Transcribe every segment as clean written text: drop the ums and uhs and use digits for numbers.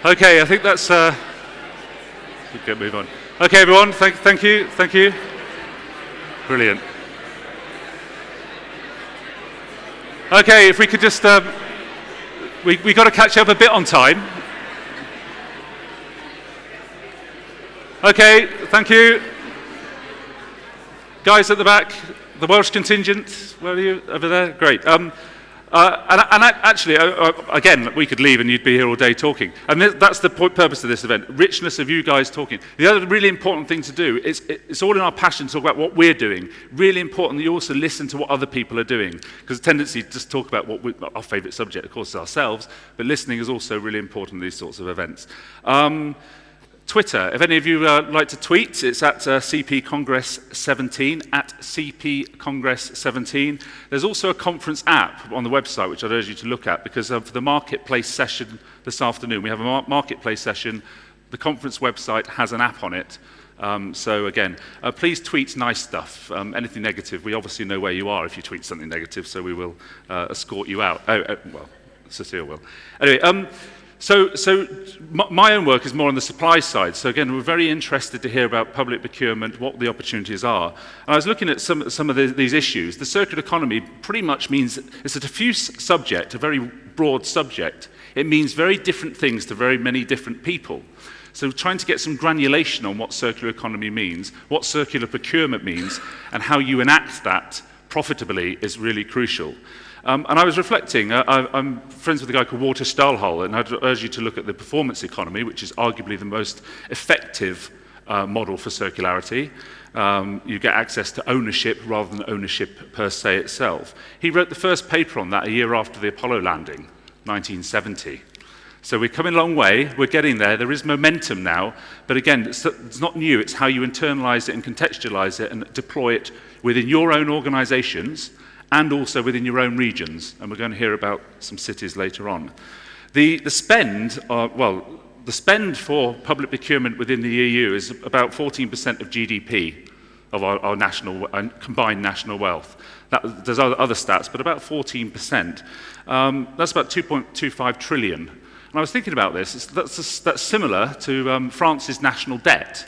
Okay, I think that's... we can move on. Okay, everyone, thank you. Brilliant. Okay, if we could just... we got to catch up a bit on time. Okay, thank you. Guys at the back, the Welsh contingent, where are you? Over there? Great. Actually, again, we could leave and you'd be here all day talking. And that's the purpose of this event, richness of you guys talking. The other really important thing to do is, it's all in our passion to talk about what we're doing. Really important that you also listen to what other people are doing. Because the tendency to just talk about our favourite subject, of course, is ourselves, but listening is also really important in these sorts of events. Twitter, if any of you like to tweet, it's at CP Congress 17, at CP Congress 17. There's also a conference app on the website, which I'd urge you to look at, because of the marketplace session this afternoon. We have a marketplace session. The conference website has an app on it. So again, please tweet nice stuff. Anything negative, we obviously know where you are if you tweet something negative, so we will escort you out. Well, Cecile will. Anyway, So my own work is more on the supply side. So again, we're very interested to hear about public procurement, what the opportunities are. And I was looking at some of these issues. The circular economy pretty much means it's a diffuse subject, a very broad subject. It means very different things to very many different people. So trying to get some granulation on what circular economy means, what circular procurement means, and how you enact that profitably is really crucial. And I was reflecting, I'm friends with a guy called Walter Stahlhol, and I'd urge you to look at the performance economy, which is arguably the most effective model for circularity. You get access to ownership rather than ownership per se itself. He wrote the first paper on that a year after the Apollo landing, 1970. So we're coming a long way, we're getting there is momentum now, but again, it's not new, it's how you internalize it and contextualize it and deploy it within your own organizations, and also within your own regions, and we're going to hear about some cities later on. The spend for public procurement within the EU is about 14% of GDP of our national combined national wealth. There's other stats, but about 14%. That's about 2.25 trillion. And I was thinking about this. That's similar to France's national debt.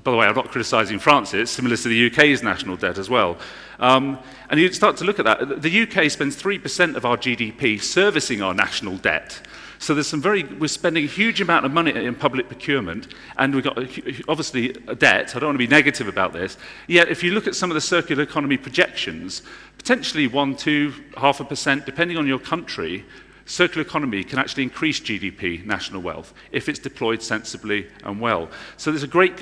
By the way, I'm not criticising France, it's similar to the UK's national debt as well. And you start to look at that. The UK spends 3% of our GDP servicing our national debt. So we're spending a huge amount of money in public procurement, and we've got obviously a debt. I don't want to be negative about this. Yet if you look at some of the circular economy projections, potentially 1%, 2%, 0.5%, depending on your country, circular economy can actually increase GDP, national wealth, if it's deployed sensibly and well. So there's a great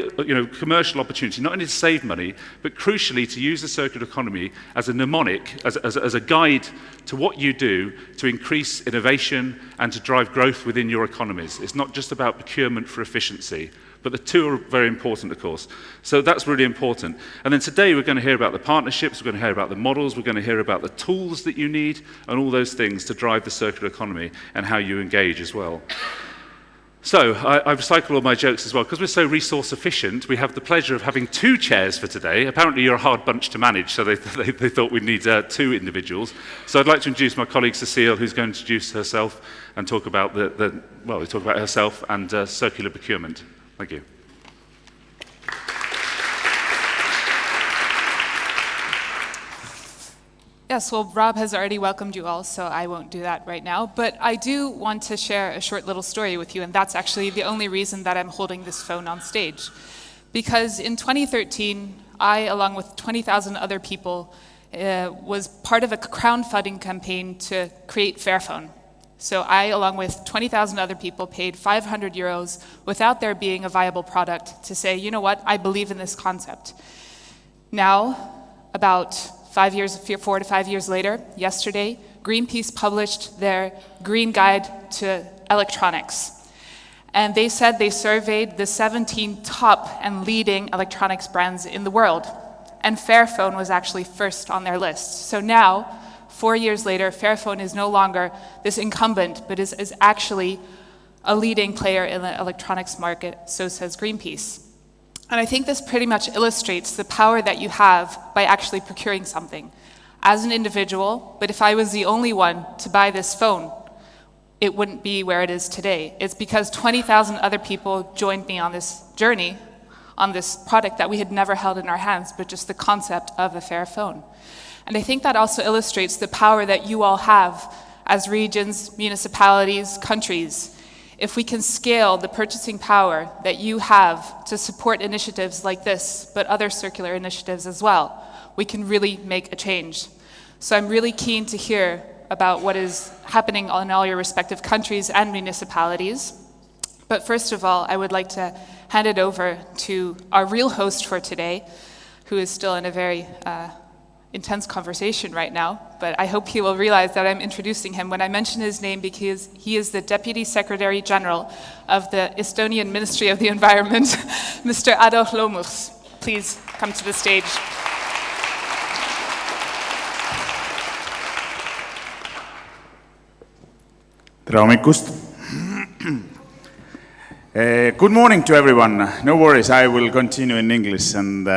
commercial opportunity, not only to save money, but crucially to use the circular economy as a mnemonic, as a guide to what you do to increase innovation and to drive growth within your economies. It's not just about procurement for efficiency, but the two are very important, of course. So that's really important. And then today we're going to hear about the partnerships, we're going to hear about the models, we're going to hear about the tools that you need, and all those things to drive the circular economy and how you engage as well. So I've recycled all my jokes as well. Because we're so resource efficient, we have the pleasure of having two chairs for today. Apparently you're a hard bunch to manage, so they thought we'd need two individuals. So I'd like to introduce my colleague Cecile, who's going to introduce herself and talk about talk about herself and circular procurement. Thank you. Yes, well, Rob has already welcomed you all, so I won't do that right now. But I do want to share a short little story with you, and that's actually the only reason that I'm holding this phone on stage. Because in 2013, I, along with 20,000 other people, was part of a crowdfunding campaign to create Fairphone. So I, along with 20,000 other people, paid 500 euros without there being a viable product to say, you know what, I believe in this concept. Now, about 4 to 5 years later, yesterday, Greenpeace published their Green Guide to Electronics. And they said they surveyed the 17 top and leading electronics brands in the world. And Fairphone was actually first on their list. So now, 4 years later, Fairphone is no longer this incumbent, but is actually a leading player in the electronics market, so says Greenpeace. And I think this pretty much illustrates the power that you have by actually procuring something. As an individual, but if I was the only one to buy this phone, it wouldn't be where it is today. It's because 20,000 other people joined me on this journey, on this product that we had never held in our hands, but just the concept of a fair phone. And I think that also illustrates the power that you all have as regions, municipalities, countries. If we can scale the purchasing power that you have to support initiatives like this, but other circular initiatives as well, we can really make a change. So I'm really keen to hear about what is happening in all your respective countries and municipalities. But first of all, I would like to hand it over to our real host for today, who is still in a very intense conversation right now, but I hope he will realize that I'm introducing him when I mention his name, because he is the Deputy Secretary General of the Estonian Ministry of the Environment, Mr. Ado Lomus. Please come to the stage. Tere hommikust! Good morning to everyone. No worries, I will continue in English, and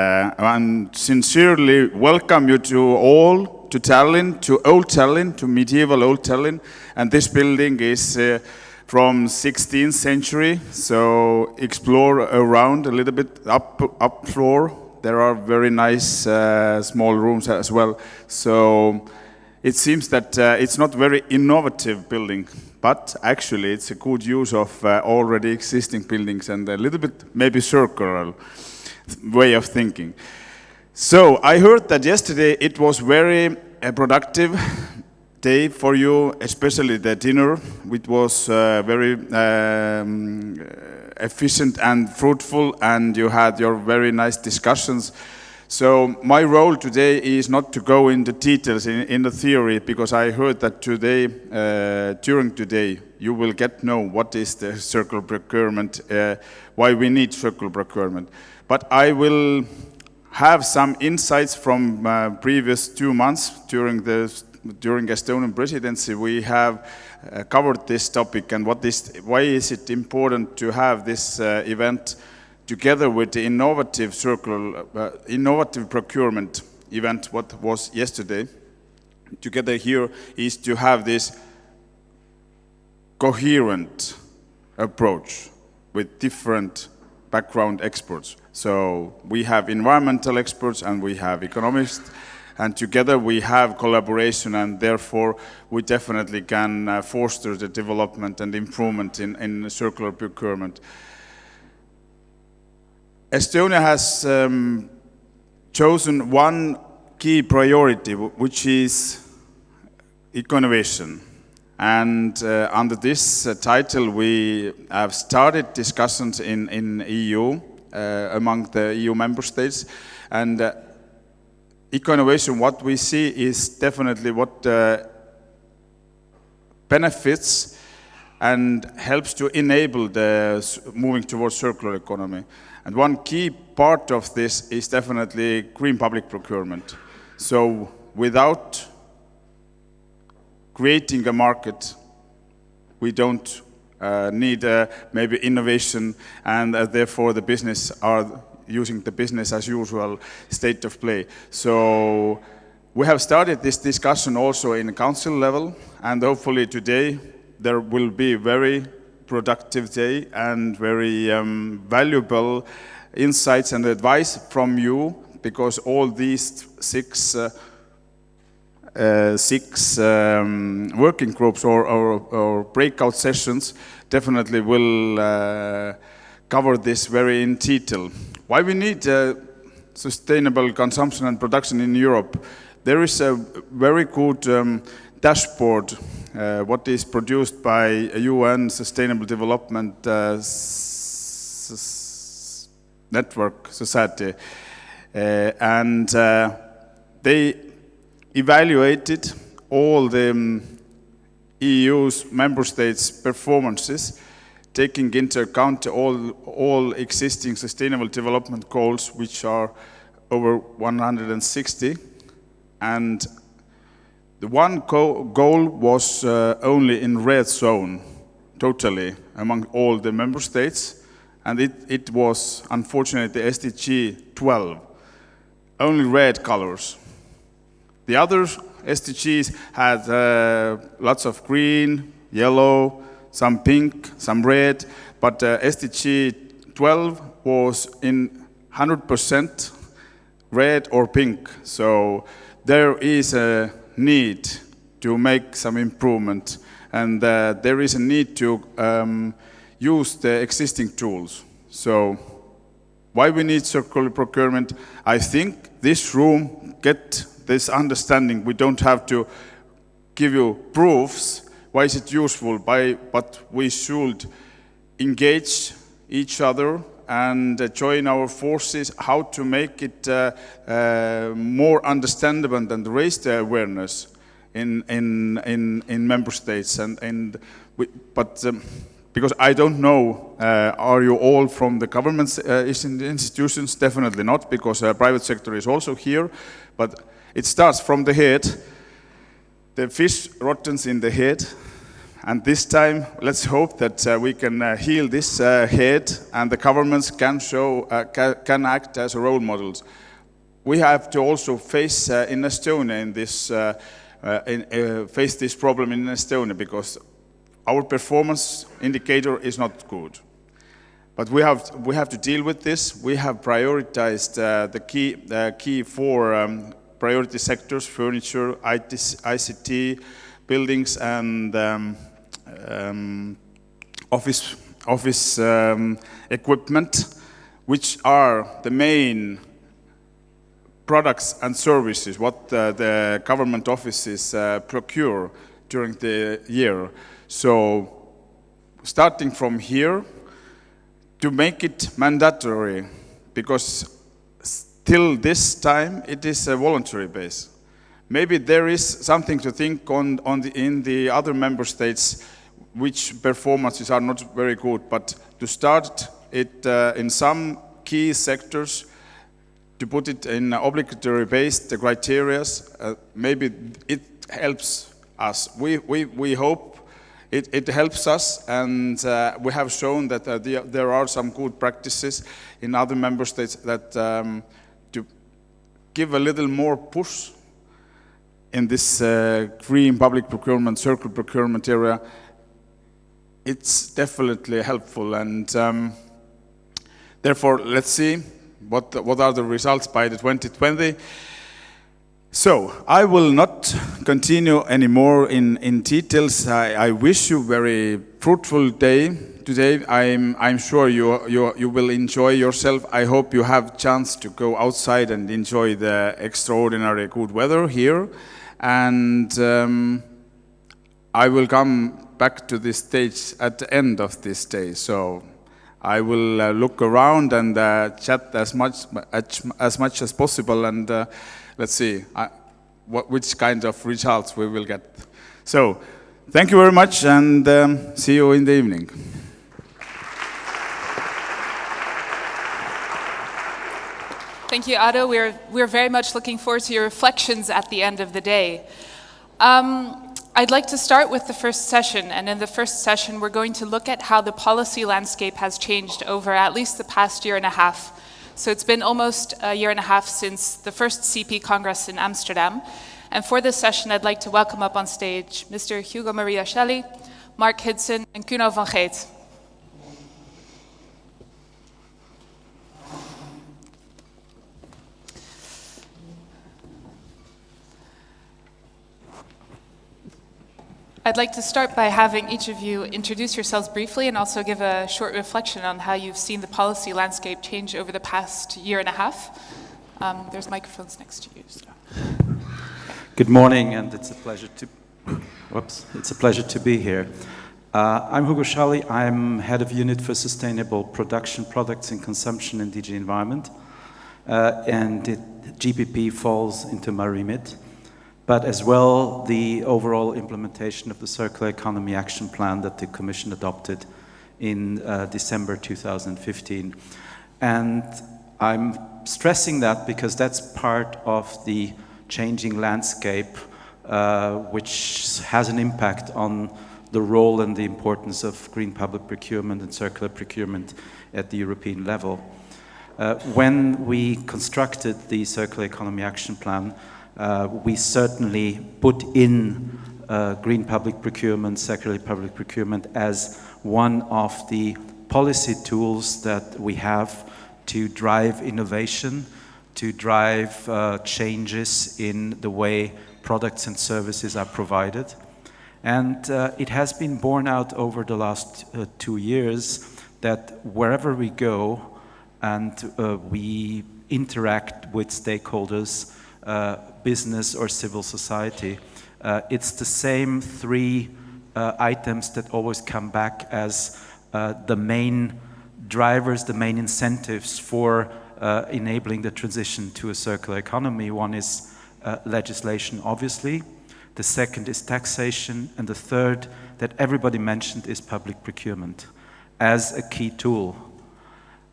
sincerely welcome you to Tallinn, to Old Tallinn, to medieval Old Tallinn. And this building is from 16th century, so explore around a little bit up floor. There are very nice small rooms as well. So it seems that it's not very innovative building, but actually it's a good use of already existing buildings and a little bit maybe circular way of thinking. So I heard that yesterday it was very productive day for you, especially the dinner, which was very efficient and fruitful, and you had your very nice discussions. So my role today is not to go into details in the theory, because I heard that today, during today, you will get to know what is the circular procurement, why we need circular procurement. But I will have some insights from previous 2 months during Estonian presidency. We have covered this topic and why is it important to have this event together with the innovative procurement event, what was yesterday. Together here is to have this coherent approach with different background experts. So we have environmental experts and we have economists, and together we have collaboration, and therefore we definitely can foster the development and improvement in circular procurement. Estonia has chosen one key priority, which is eco-innovation. And under this title, we have started discussions in EU, among the EU member states. And eco-innovation, what we see is definitely what benefits and helps to enable the moving towards circular economy. And one key part of this is definitely green public procurement. So without creating a market, we don't need maybe innovation, and therefore the business are using the business as usual state of play. So we have started this discussion also in council level, and hopefully today there will be very productive day and very valuable insights and advice from you, because all these six working groups or breakout sessions definitely will cover this very in detail. Why we need sustainable consumption and production in Europe? There is a very good dashboard what is produced by UN Sustainable Development Network Society, and they evaluated all the EU's member states' performances, taking into account all existing sustainable development goals, which are over 160, and the one goal was only in red zone, totally, among all the member states, and it was, unfortunately, SDG 12, only red colors. The other SDGs had lots of green, yellow, some pink, some red, but SDG 12 was in 100% red or pink. So there is a need to make some improvement, and there is a need to use the existing tools. So why we need circular procurement? I think this room get this understanding. We don't have to give you proofs why is it useful, but we should engage each other and join our forces how to make it more understandable and raise the awareness in member states. Because I don't know, are you all from the government institutions? Definitely not, because private sector is also here. But it starts from the head. The fish rottens in the head. And this time, let's hope that we can heal this head, and the governments can can act as role models. We have to also face in Estonia face this problem in Estonia, because our performance indicator is not good. But we have to deal with this. We have prioritized the key four priority sectors: furniture, ICT, buildings, and office equipment, which are the main products and services what the government offices procure during the year. So starting from here, to make it mandatory, because till this time it is a voluntary base. Maybe there is something to think in the other member states which performances are not very good, but to start it in some key sectors, to put it in obligatory base, the criteria, maybe it helps us. We hope it helps us, and we have shown that there are some good practices in other member states that to give a little more push in this green public procurement, circular procurement area. It's definitely helpful, and therefore let's see what are the results by the 2020. So I will not continue anymore in details. I wish you very fruitful day today. I'm sure you will enjoy yourself. I hope you have chance to go outside and enjoy the extraordinary good weather here. And I will come back to this stage at the end of this day. So I will look around and chat as much as possible, and let's see which kind of results we will get. So thank you very much, and see you in the evening. Thank you, Ado. We're very much looking forward to your reflections at the end of the day. I'd like to start with the first session, and in the first session we're going to look at how the policy landscape has changed over at least the past year and a half. So it's been almost a year and a half since the first CP Congress in Amsterdam, and for this session I'd like to welcome up on stage Mr. Hugo Maria Shelley, Mark Hidson, and Kuno van Geet. I'd like to start by having each of you introduce yourselves briefly and also give a short reflection on how you've seen the policy landscape change over the past year and a half. There's microphones next to you. So. Good morning, and it's a pleasure to be here. I'm Hugo Shelley. I'm head of unit for sustainable production, products and consumption in DG Environment, and GPP falls into my remit. But as well the overall implementation of the Circular Economy Action Plan that the Commission adopted in December 2015. And I'm stressing that because that's part of the changing landscape which has an impact on the role and the importance of green public procurement and circular procurement at the European level. When we constructed the Circular Economy Action Plan, we certainly put in green public procurement, circular public procurement as one of the policy tools that we have to drive innovation, to drive changes in the way products and services are provided. And it has been borne out over the last 2 years that wherever we go and we interact with stakeholders, business or civil society, it's the same 3 items that always come back as the main drivers, the main incentives for enabling the transition to a circular economy. One is legislation, obviously. The second is taxation. And the third that everybody mentioned is public procurement as a key tool.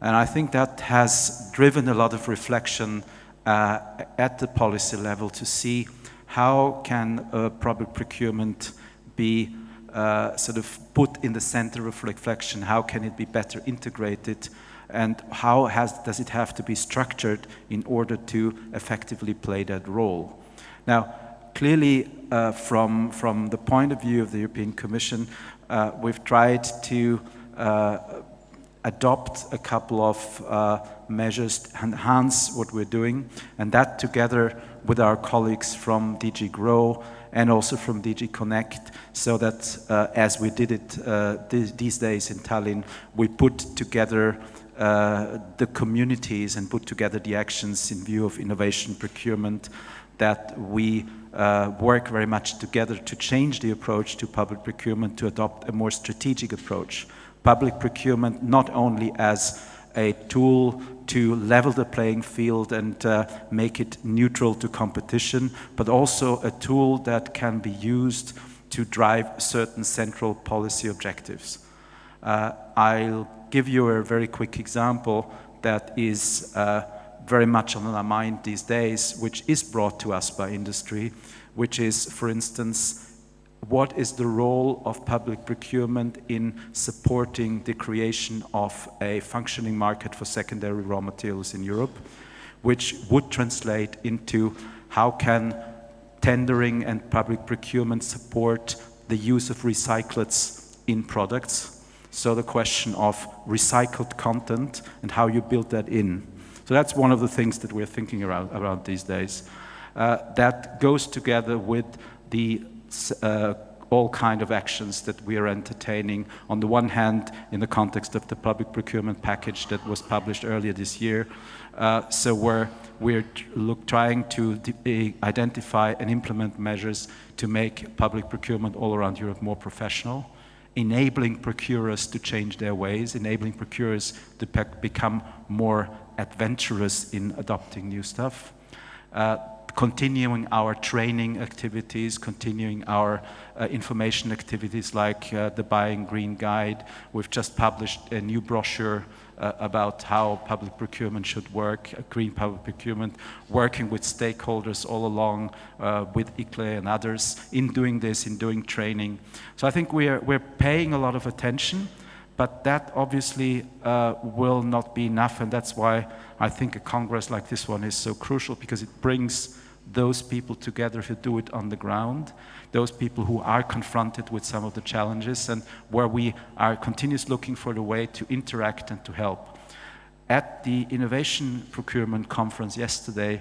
And I think that has driven a lot of reflection at the policy level to see how can public procurement be sort of put in the center of reflection, how can it be better integrated, and how does it have to be structured in order to effectively play that role. Now, clearly, from the point of view of the European Commission, we've tried to adopt a couple of measures to enhance what we're doing, and that together with our colleagues from DG Grow and also from DG Connect, so that as we did it these days in Tallinn, we put together the communities and put together the actions in view of innovation procurement, that we work very much together to change the approach to public procurement, to adopt a more strategic approach. Public procurement not only as a tool to level the playing field and make it neutral to competition, but also a tool that can be used to drive certain central policy objectives. I'll give you a very quick example that is very much on our mind these days, which is brought to us by industry, which is, for instance, what is the role of public procurement in supporting the creation of a functioning market for secondary raw materials in Europe, which would translate into how can tendering and public procurement support the use of recyclates in products. So the question of recycled content and how you build that in. So that's one of the things that we're thinking around these days. That goes together with the all kind of actions that we are entertaining. On the one hand, in the context of the public procurement package that was published earlier this year. So we're trying to identify and implement measures to make public procurement all around Europe more professional, enabling procurers to change their ways, enabling procurers to become more adventurous in adopting new stuff. Continuing our training activities, continuing our information activities like the Buying Green Guide. We've just published a new brochure about how public procurement should work, green public procurement, working with stakeholders all along with ICLE and others in doing this, in doing training. So I think we're paying a lot of attention, but that obviously will not be enough, and that's why I think a congress like this one is so crucial, because it brings those people together who do it on the ground, those people who are confronted with some of the challenges, and where we are continuously looking for the way to interact and to help. At the Innovation Procurement Conference yesterday,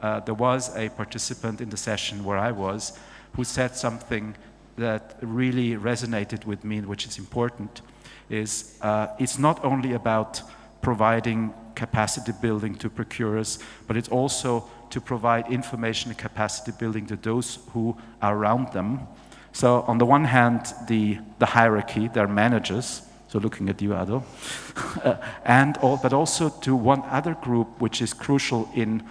there was a participant in the session where I was, who said something that really resonated with me, which is important, is it's not only about providing capacity building to procurers, but it's also to provide information and capacity building to those who are around them. So on the one hand, the hierarchy, their managers, so looking at you, Ado, but also to one other group which is crucial in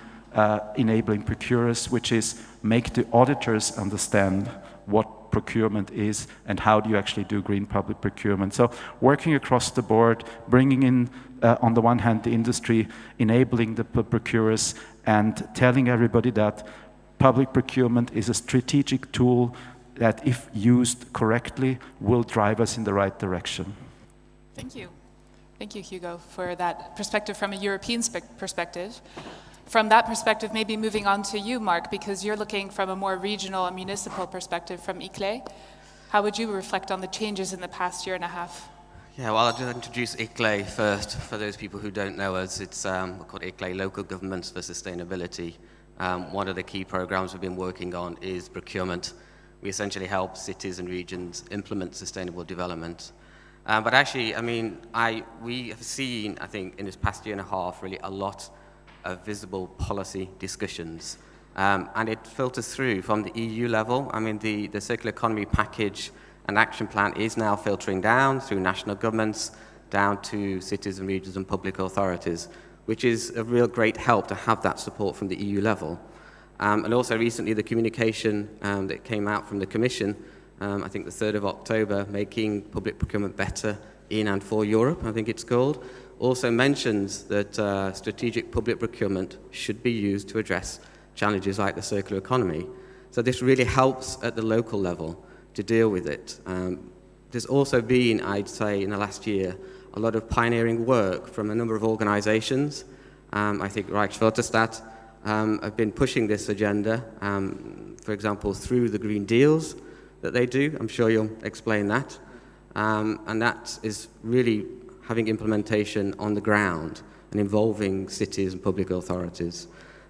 enabling procurers, which is make the auditors understand what procurement is and how do you actually do green public procurement. So working across the board, bringing in on the one hand the industry, enabling the procurers, and telling everybody that public procurement is a strategic tool that, if used correctly, will drive us in the right direction. Thank you. Thank you, Hugo, for that perspective from a European perspective. From that perspective, maybe moving on to you, Mark, because you're looking from a more regional and municipal perspective from ICLE. How would you reflect on the changes in the past year and a half? Yeah, well, I'll just introduce ICLE first. For those people who don't know us, it's we're called ICLE, Local Governments for Sustainability. One of the key programs we've been working on is procurement. We essentially help cities and regions implement sustainable development. But actually, I mean, we have seen, I think, in this past year and a half, really a lot of visible policy discussions. And it filters through from the EU level. I mean, the circular economy package and action plan is now filtering down through national governments, down to cities and regions and public authorities, which is a real great help to have that support from the EU level. And also recently the communication that came out from the Commission, I think the 3rd of October, Making Public Procurement Better in and for Europe, I think it's called, also mentions that strategic public procurement should be used to address challenges like the circular economy. So this really helps at the local level to deal with it. There's also been, I'd say, in the last year, a lot of pioneering work from a number of organizations. I think Rijkswaterstaat have been pushing this agenda, for example, through the Green Deals that they do. I'm sure you'll explain that. And that is really having implementation on the ground and involving cities and public authorities.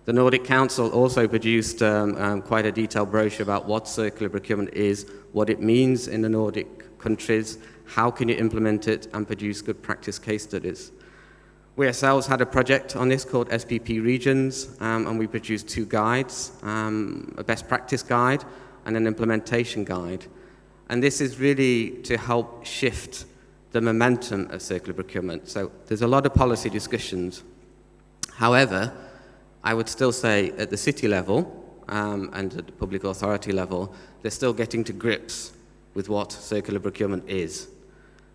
The Nordic Council also produced quite a detailed brochure about what circular procurement is, what it means in the Nordic countries, how can you implement it, and produce good practice case studies. We ourselves had a project on this called SPP Regions, and we produced 2 guides, a best practice guide and an implementation guide. And this is really to help shift the momentum of circular procurement. So there's a lot of policy discussions. However, I would still say at the city level and at the public authority level, they're still getting to grips with what circular procurement is.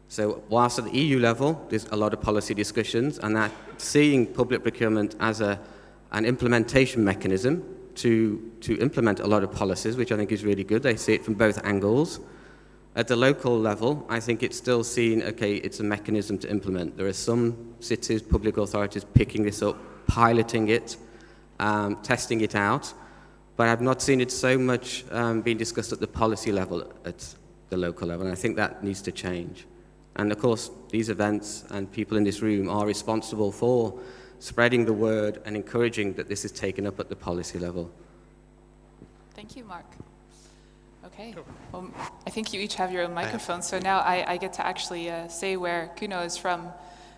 So whilst at the EU level, there's a lot of policy discussions, and that seeing public procurement as an implementation mechanism to implement a lot of policies, which I think is really good. They see it from both angles. At the local level, I think it's still seen, okay, it's a mechanism to implement. There are some cities, public authorities picking this up, piloting it, testing it out, but I've not seen it so much being discussed at the policy level at the local level, and I think that needs to change. And of course, these events and people in this room are responsible for spreading the word and encouraging that this is taken up at the policy level. Thank you, Mark. Okay, well, I think you each have your own microphone, so now I get to actually say where Kuno is from.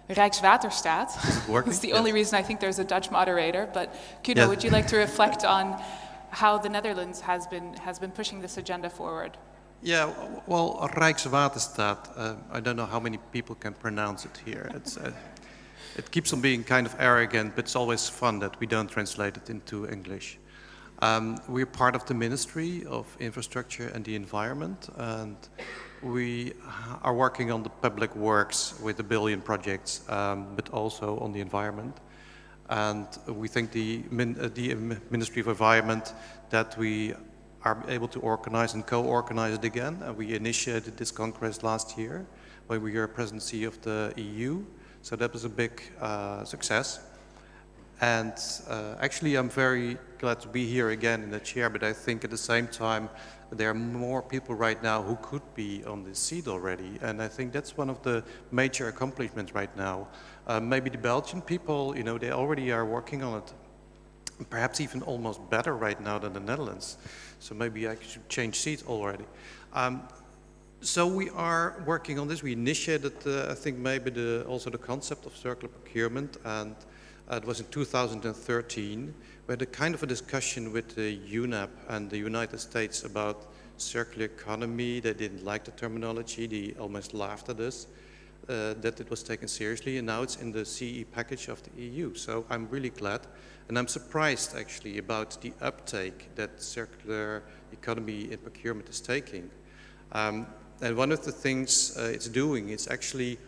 Rijkswaterstaat. It's the only reason I think there's a Dutch moderator, but Kuno, would you like to reflect on how the Netherlands has been pushing this agenda forward? Yeah, well, Rijkswaterstaat, I don't know how many people can pronounce it here. It keeps on being kind of arrogant, but it's always fun that we don't translate it into English. We're part of the Ministry of Infrastructure and the Environment, and we are working on the public works with the billion projects, but also on the environment. And we think the Ministry of Environment that we are able to organize and co-organize it again. We initiated this congress last year when we were presidency of the EU. So that was a big success. And actually I'm very glad to be here again in the chair, but I think at the same time there are more people right now who could be on this seat already. And I think that's one of the major accomplishments right now. Maybe the Belgian people, you know, they already are working on it. Perhaps even almost better right now than the Netherlands. So maybe I should change seats already. So we are working on this. We initiated, I think, maybe also the concept of circular procurement, and it was in 2013. We had a kind of a discussion with the UNEP and the United States about circular economy. They didn't like the terminology. They almost laughed at us. That it was taken seriously, and now it's in the CE package of the EU. So I'm really glad, and I'm surprised actually about the uptake that circular economy in procurement is taking. And one of the things it's doing is actually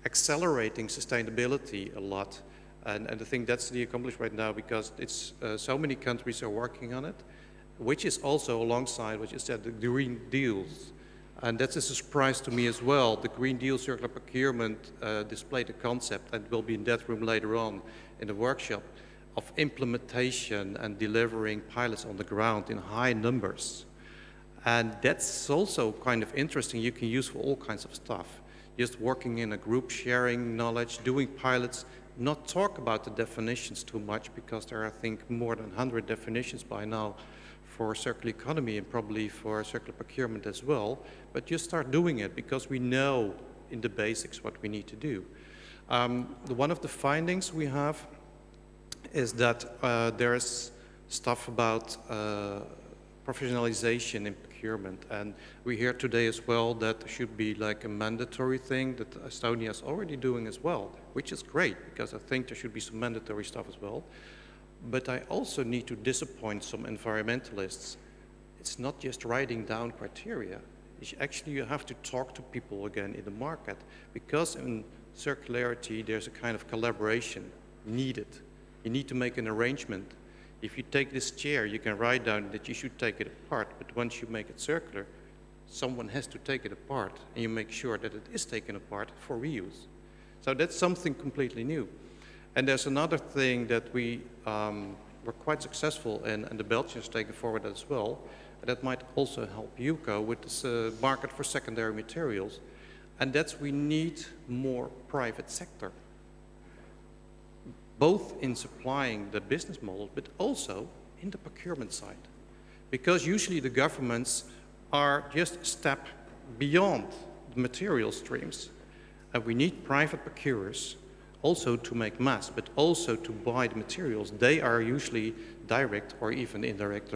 accelerating sustainability a lot. And I think that's the accomplishment right now, because it's so many countries are working on it, which is also alongside what you said, the Green Deals. And that's a surprise to me as well. The Green Deal circular procurement displayed the concept, and will be in that room later on in the workshop, of implementation and delivering pilots on the ground in high numbers. And that's also kind of interesting. You can use for all kinds of stuff. Just working in a group, sharing knowledge, doing pilots, not talk about the definitions too much, because there are, I think, more than 100 definitions by now for circular economy and probably for circular procurement as well. But just start doing it, because we know in the basics what we need to do. One of the findings we have is that there is stuff about professionalization in procurement, and we hear today as well that there should be like a mandatory thing that Estonia is already doing as well, which is great, because I think there should be some mandatory stuff as well. But I also need to disappoint some environmentalists. It's not just writing down criteria. Actually, you have to talk to people again in the market, because in circularity there's a kind of collaboration needed. You need to make an arrangement. If you take this chair, you can write down that you should take it apart, but once you make it circular, someone has to take it apart, and you make sure that it is taken apart for reuse. So that's something completely new. And there's another thing that we were quite successful in, and the Belgians taking forward as well, and that might also help UCO with this market for secondary materials, and that's we need more private sector, both in supplying the business model, but also in the procurement side. Because usually the governments are just a step beyond the material streams. And we need private procurers also to make mass, but also to buy the materials. They are usually direct or even indirect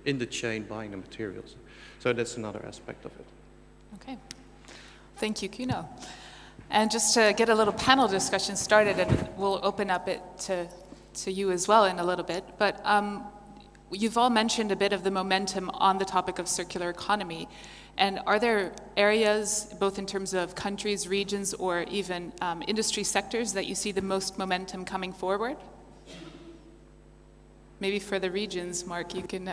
in the chain buying the materials. So that's another aspect of it. Okay. Thank you, Kuno. And just to get a little panel discussion started, and we'll open up it to you as well in a little bit, but you've all mentioned a bit of the momentum on the topic of circular economy. And are there areas, both in terms of countries, regions, or even industry sectors, that you see the most momentum coming forward? Maybe for the regions, Mark, you can...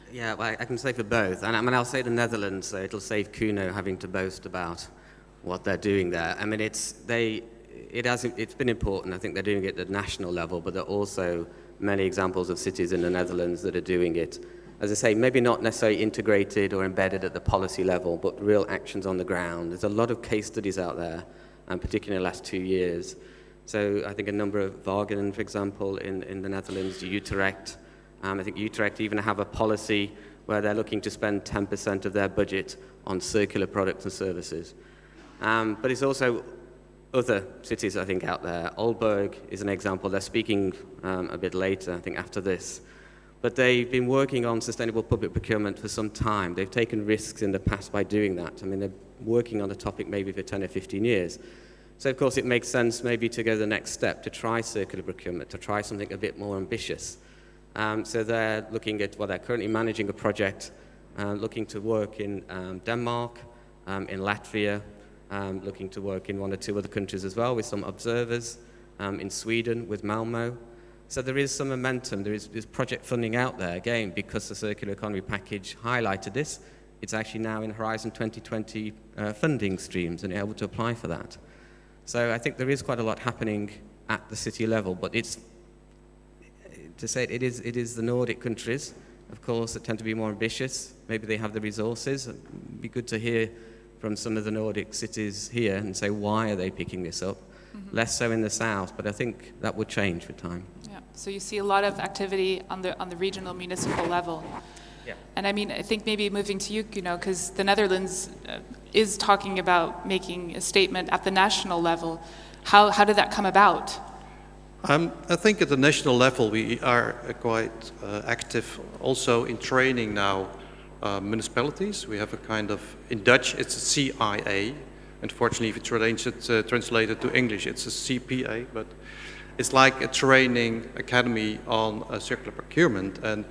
Yeah, well, I can say for both. And I mean, I'll say the Netherlands, so it'll save Kuno having to boast about what they're doing there. I mean, it's been important. I think they're doing it at the national level, but there are also many examples of cities in the Netherlands that are doing it. As I say, maybe not necessarily integrated or embedded at the policy level, but real actions on the ground. There's a lot of case studies out there, and particularly in the last 2 years. So I think a number of Wageningen, for example, in the Netherlands, Utrecht. I think Utrecht even have a policy where they're looking to spend 10% of their budget on circular products and services. But it's also other cities, I think, out there. Aalborg is an example. They're speaking a bit later, I think, after this. But they've been working on sustainable public procurement for some time. They've taken risks in the past by doing that. I mean, they're working on the topic maybe for 10 or 15 years. So, of course, it makes sense maybe to go the next step, to try circular procurement, to try something a bit more ambitious. So they're looking at, well, they're currently managing a project, looking to work in Denmark, in Latvia, looking to work in 1 or 2 other countries as well with some observers, in Sweden with Malmö. So there is some momentum, there is project funding out there, again, because the Circular Economy Package highlighted this. It's actually now in Horizon 2020 funding streams and able to apply for that. So I think there is quite a lot happening at the city level, but it's, to say it is the Nordic countries, of course, that tend to be more ambitious. Maybe they have the resources. It'd be good to hear from some of the Nordic cities here and say, why are they picking this up? Mm-hmm. Less so in the south, but I think that would change with time. Yeah. So you see a lot of activity on the regional municipal level. Yeah. And I mean, I think maybe moving to you, because the Netherlands is talking about making a statement at the national level. How did that come about? I think at the national level we are quite active also in training now municipalities. We have a kind of, in Dutch it's a CIA. Unfortunately, if you translate it to English, it's a CPA, but it's like a training academy on circular procurement, and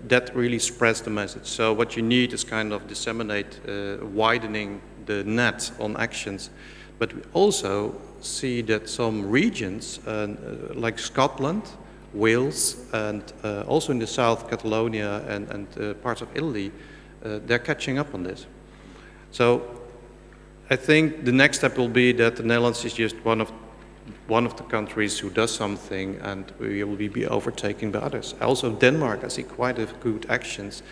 that really spreads the message. So what you need is kind of disseminate, widening the net on actions. But we also see that some regions, like Scotland, Wales, and also in the south, Catalonia and parts of Italy, they're catching up on this. So I think the next step will be that the Netherlands is just one of one of the countries who does something and we will be overtaken by others. Also Denmark, I see quite a good actions.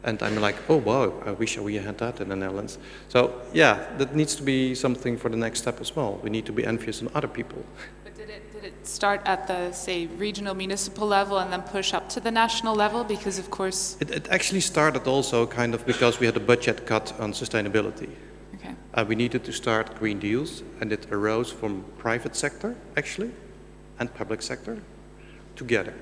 And I'm like, oh wow, I wish we had that in the Netherlands. So yeah, that needs to be something for the next step as well. We need to be envious on other people. But did it start at the, say, regional municipal level and then push up to the national level? Because of course... It actually started also kind of because we had a budget cut on sustainability. Okay. We needed to start green deals, and it arose from private sector, actually, and public sector together.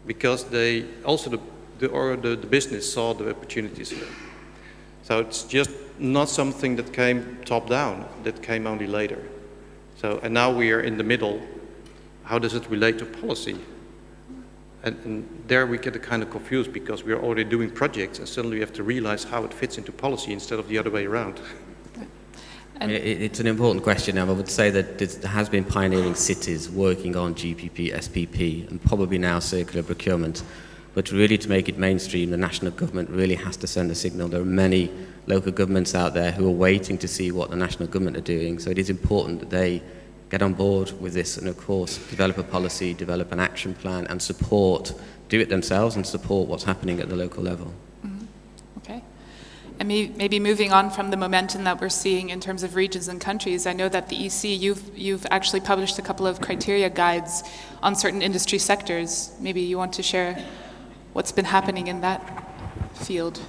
Because they also, the business saw the opportunities here. So it's just not something that came top down, that came only later. So, and now we are in the middle. How does it relate to policy? And there we get kind of confused because we are already doing projects and suddenly we have to realize how it fits into policy instead of the other way around. It's an important question, and I would say that there has been pioneering cities working on GPP, SPP, and probably now circular procurement. But really to make it mainstream, the national government really has to send a signal. There are many local governments out there who are waiting to see what the national government are doing. So it is important that they get on board with this and, of course, develop a policy, develop an action plan, and do it themselves and support what's happening at the local level. Mm-hmm. Okay. And maybe moving on from the momentum that we're seeing in terms of regions and countries, I know that the EC, you've actually published a couple of criteria guides on certain industry sectors. Maybe you want to share what's been happening in that field?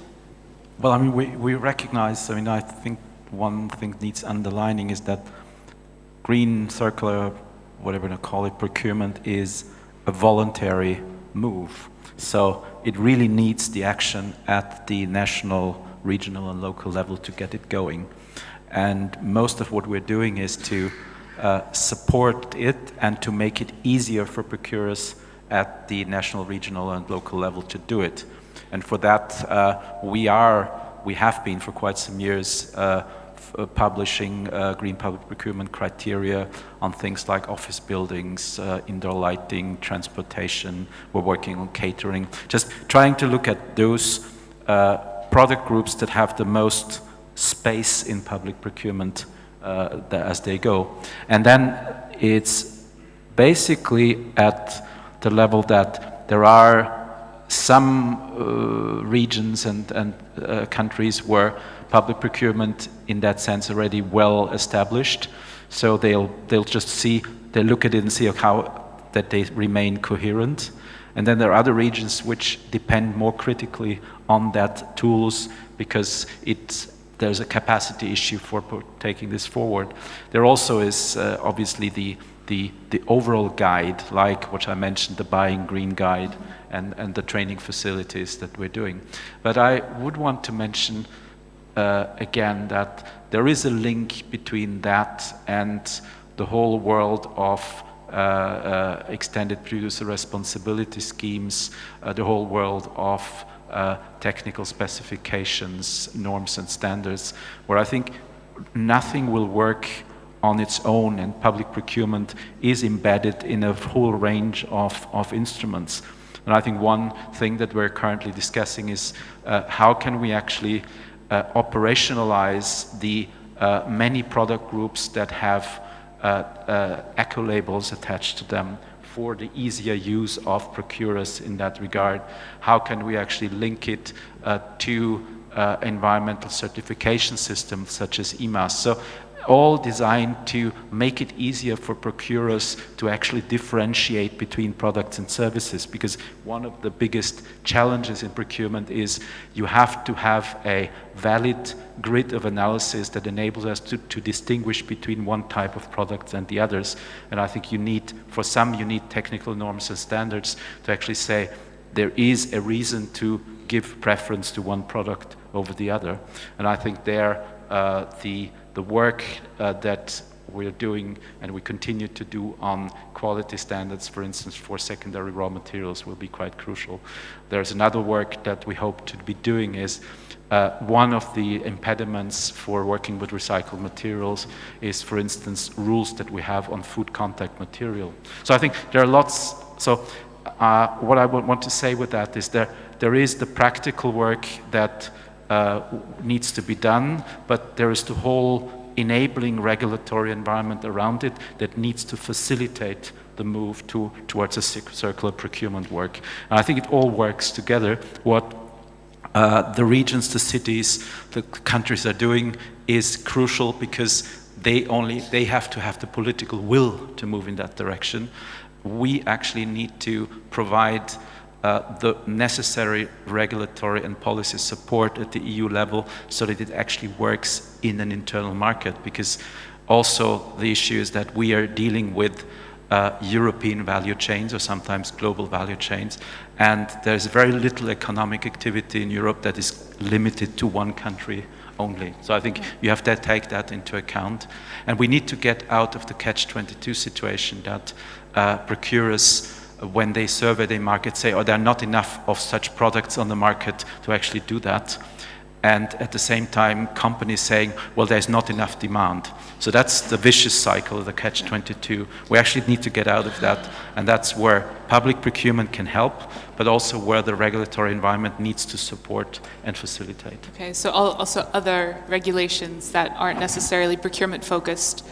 Well, I mean, we recognize, I mean, I think one thing needs underlining is that green, circular, whatever you call it, procurement is a voluntary move. So it really needs the action at the national, regional and local level to get it going. And most of what we're doing is to support it and to make it easier for procurers at the national, regional and local level to do it. And for that, we have been for quite some years publishing green public procurement criteria on things like office buildings, indoor lighting, transportation. We're working on catering, just trying to look at those product groups that have the most space in public procurement as they go. And then it's basically at the level that there are some regions and countries where public procurement in that sense already well established. So they'll just see, they look at it and see how that they remain coherent. And then there are other regions which depend more critically on that tools because there's a capacity issue for taking this forward. There also is obviously the overall guide, like what I mentioned, the Buying Green Guide and the training facilities that we're doing. But I would want to mention again that there is a link between that and the whole world of extended producer responsibility schemes, the whole world of technical specifications, norms and standards, where I think nothing will work on its own, and public procurement is embedded in a whole range of instruments. And I think one thing that we're currently discussing is how can we actually operationalize the many product groups that have eco labels attached to them for the easier use of procurers in that regard. How can we actually link it to environmental certification systems such as EMAS? So all designed to make it easier for procurers to actually differentiate between products and services, because one of the biggest challenges in procurement is you have to have a valid grid of analysis that enables us to distinguish between one type of products and the others. And I think for some you need technical norms and standards to actually say there is a reason to give preference to one product over the other. And I think there the work that we're doing and we continue to do on quality standards, for instance, for secondary raw materials will be quite crucial. There's another work that we hope to be doing is one of the impediments for working with recycled materials is, for instance, rules that we have on food contact material. So I think there are lots. So what I want to say with that is there is the practical work that needs to be done, but there is the whole enabling regulatory environment around it that needs to facilitate the move towards a circular procurement work. And I think it all works together. What the regions, the cities, the countries are doing is crucial because they have to have the political will to move in that direction. We actually need to provide the necessary regulatory and policy support at the EU level so that it actually works in an internal market, because also the issue is that we are dealing with European value chains or sometimes global value chains, and there's very little economic activity in Europe that is limited to one country only. So I think you have to take that into account, and we need to get out of the catch-22 situation that procurers, when they survey their market, say, oh, there are not enough of such products on the market to actually do that. And at the same time, companies saying, well, there's not enough demand. So that's the vicious cycle of the catch-22. We actually need to get out of that, and that's where public procurement can help, but also where the regulatory environment needs to support and facilitate. Okay, so also other regulations that aren't necessarily procurement-focused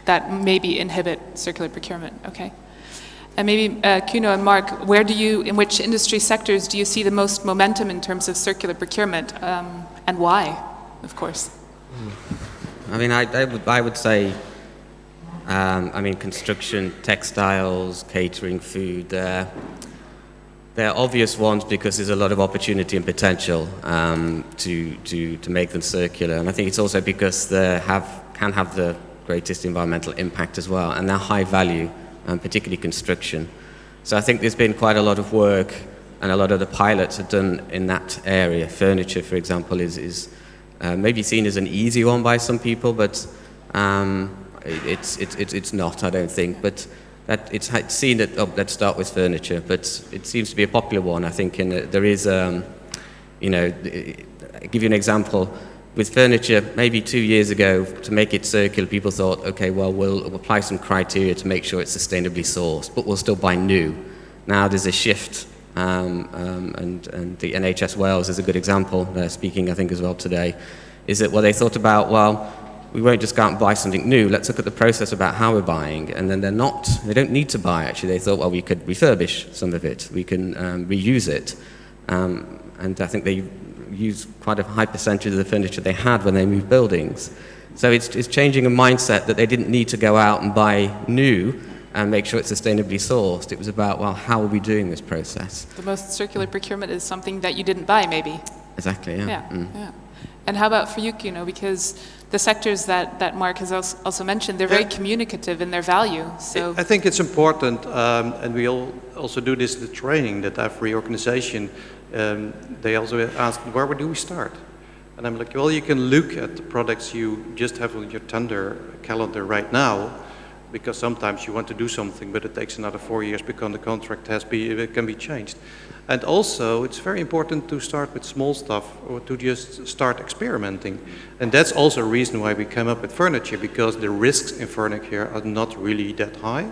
that maybe inhibit circular procurement, okay. And maybe Kuno and Mark, in which industry sectors do you see the most momentum in terms of circular procurement, and why, of course? I mean, I would say, construction, textiles, catering, food, they're obvious ones because there's a lot of opportunity and potential to make them circular. And I think it's also because they can have the greatest environmental impact as well, and they're high value. Particularly construction. So I think there's been quite a lot of work, and a lot of the pilots are done in that area. Furniture, for example, is maybe seen as an easy one by some people, but it's not, I don't think. But it's seen that, let's start with furniture, but it seems to be a popular one, I think. And there is, I'll give you an example. With furniture, maybe 2 years ago, to make it circular, people thought, okay, well, we'll apply some criteria to make sure it's sustainably sourced, but we'll still buy new. Now there's a shift, and the NHS Wales is a good example. They're speaking, I think, as well today, is that, well, they thought about, well, we won't just go out and buy something new. Let's look at the process about how we're buying. And then they don't need to buy, actually. They thought, well, we could refurbish some of it. We can reuse it. And I think they use quite a high percentage of the furniture they had when they moved buildings. So it's changing a mindset that they didn't need to go out and buy new and make sure it's sustainably sourced. It was about, well, how are we doing this process? The most circular procurement is something that you didn't buy, maybe. Exactly, yeah. Yeah. And how about for you, Kuno? Because the sectors that Mark has also mentioned, they're very communicative in their value. So I think it's important, and we also do this in the training, that every organization, they also ask, where do we start? And I'm like, well, you can look at the products you just have on your tender calendar right now, because sometimes you want to do something, but it takes another 4 years because the contract can be changed. And also, it's very important to start with small stuff, or to just start experimenting. And that's also a reason why we came up with furniture, because the risks in furniture are not really that high.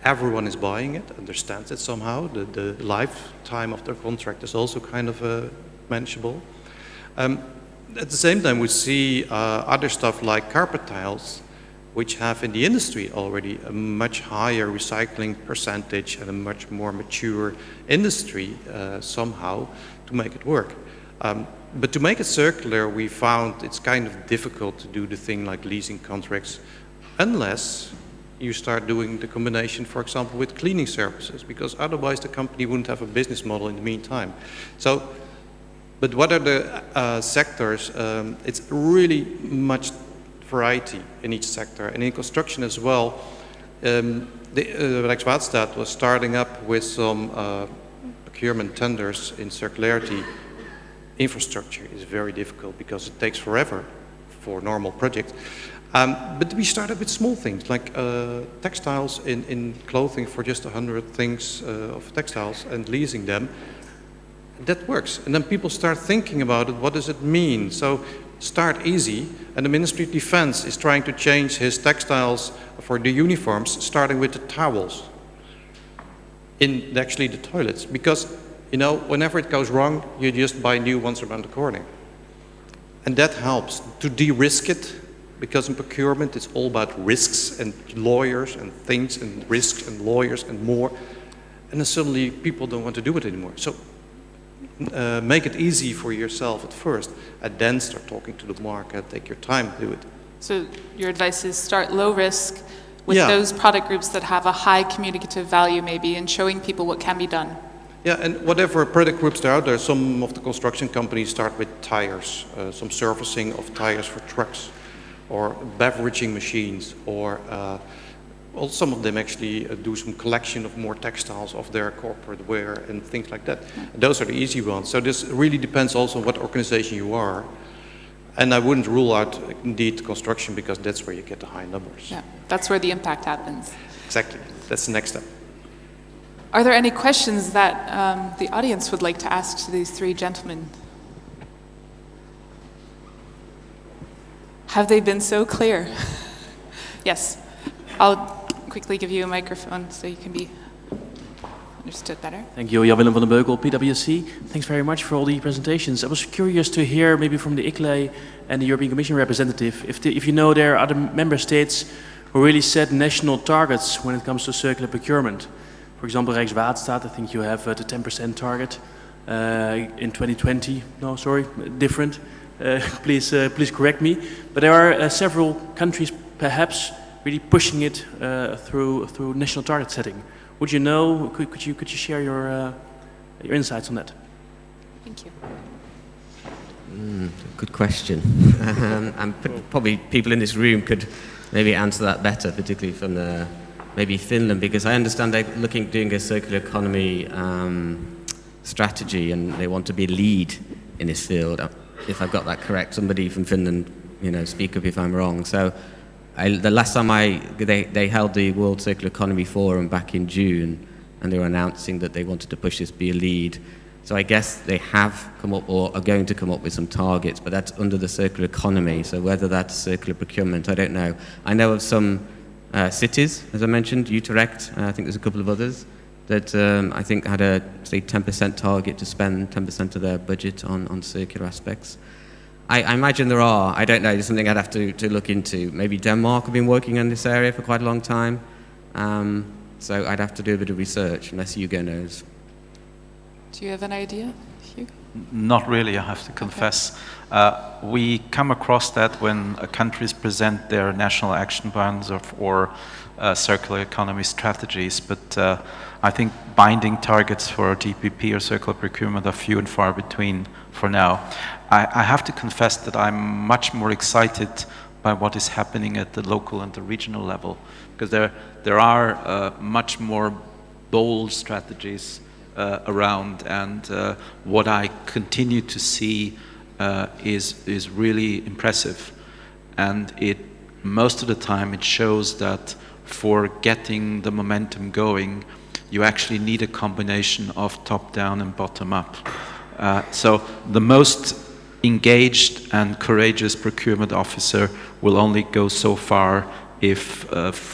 Everyone is buying it, understands it somehow. The lifetime of their contract is also kind of manageable. At the same time, we see other stuff like carpet tiles, which have in the industry already a much higher recycling percentage and a much more mature industry somehow to make it work. But to make it circular, we found it's kind of difficult to do the thing like leasing contracts unless you start doing the combination, for example, with cleaning services, because otherwise the company wouldn't have a business model in the meantime. So, but what are the sectors? It's really much variety in each sector, and in construction as well. Rijkswaterstaat was starting up with some procurement tenders in circularity. Infrastructure is very difficult because it takes forever for normal projects. But we started with small things like textiles in clothing for just 100 things of textiles and leasing them. That works, and then people start thinking about it. What does it mean? So start easy, and the Ministry of Defense is trying to change his textiles for the uniforms, starting with the towels in actually the toilets, because whenever it goes wrong, you just buy new ones around the corner, and that helps to de-risk it Because in procurement, it's all about risks and lawyers and things and risks and lawyers and more. And then suddenly people don't want to do it anymore. So make it easy for yourself at first, and then start talking to the market, take your time to do it. So your advice is start low risk with those product groups that have a high communicative value maybe, and showing people what can be done. Yeah, and whatever product groups there are out there, some of the construction companies start with tires, some servicing of tires for trucks, or beveraging machines, or well, some of them actually do some collection of more textiles of their corporate wear and things like that. And those are the easy ones. So this really depends also on what organization you are. And I wouldn't rule out indeed construction, because that's where you get the high numbers. Yeah, that's where the impact happens. Exactly, that's the next step. Are there any questions that the audience would like to ask to these three gentlemen? Have they been so clear? Yes, I'll quickly give you a microphone so you can be understood better. Thank you, Jan Willem van den Beukel, PwC. Thanks very much for all the presentations. I was curious to hear maybe from the ICLEI and the European Commission representative, if you know there are other member states who really set national targets when it comes to circular procurement. For example, Rijkswaterstaat, I think you have the 10% target in 2020. No, sorry, different. Please correct me. But there are several countries perhaps really pushing it through national target setting. Would you know? Could you share your insights on that? Thank you. Good question. And probably people in this room could maybe answer that better, particularly from maybe Finland, because I understand they're doing a circular economy strategy, and they want to be a lead in this field. If I've got that correct, somebody from Finland, speak up if I'm wrong. So the last time they held the World Circular Economy Forum back in June, and they were announcing that they wanted to push this to be a lead. So I guess they have come up or are going to come up with some targets, but that's under the circular economy. So whether that's circular procurement, I don't know. I know of some cities, as I mentioned, Utrecht, I think there's a couple of others, that I think had a, say, 10% target to spend 10% of their budget on circular aspects. I imagine there are. I don't know. It's something I'd have to look into. Maybe Denmark have been working in this area for quite a long time. So I'd have to do a bit of research, unless Hugo knows. Do you have an idea, Hugo? Not really, I have to confess. We come across that when countries present their national action plans or circular economy strategies, but I think binding targets for GPP or circular procurement are few and far between for now. I have to confess that I'm much more excited by what is happening at the local and the regional level, because there are much more bold strategies around, and what I continue to see is really impressive, and most of the time it shows that for getting the momentum going, you actually need a combination of top-down and bottom-up. So the most engaged and courageous procurement officer will only go so far if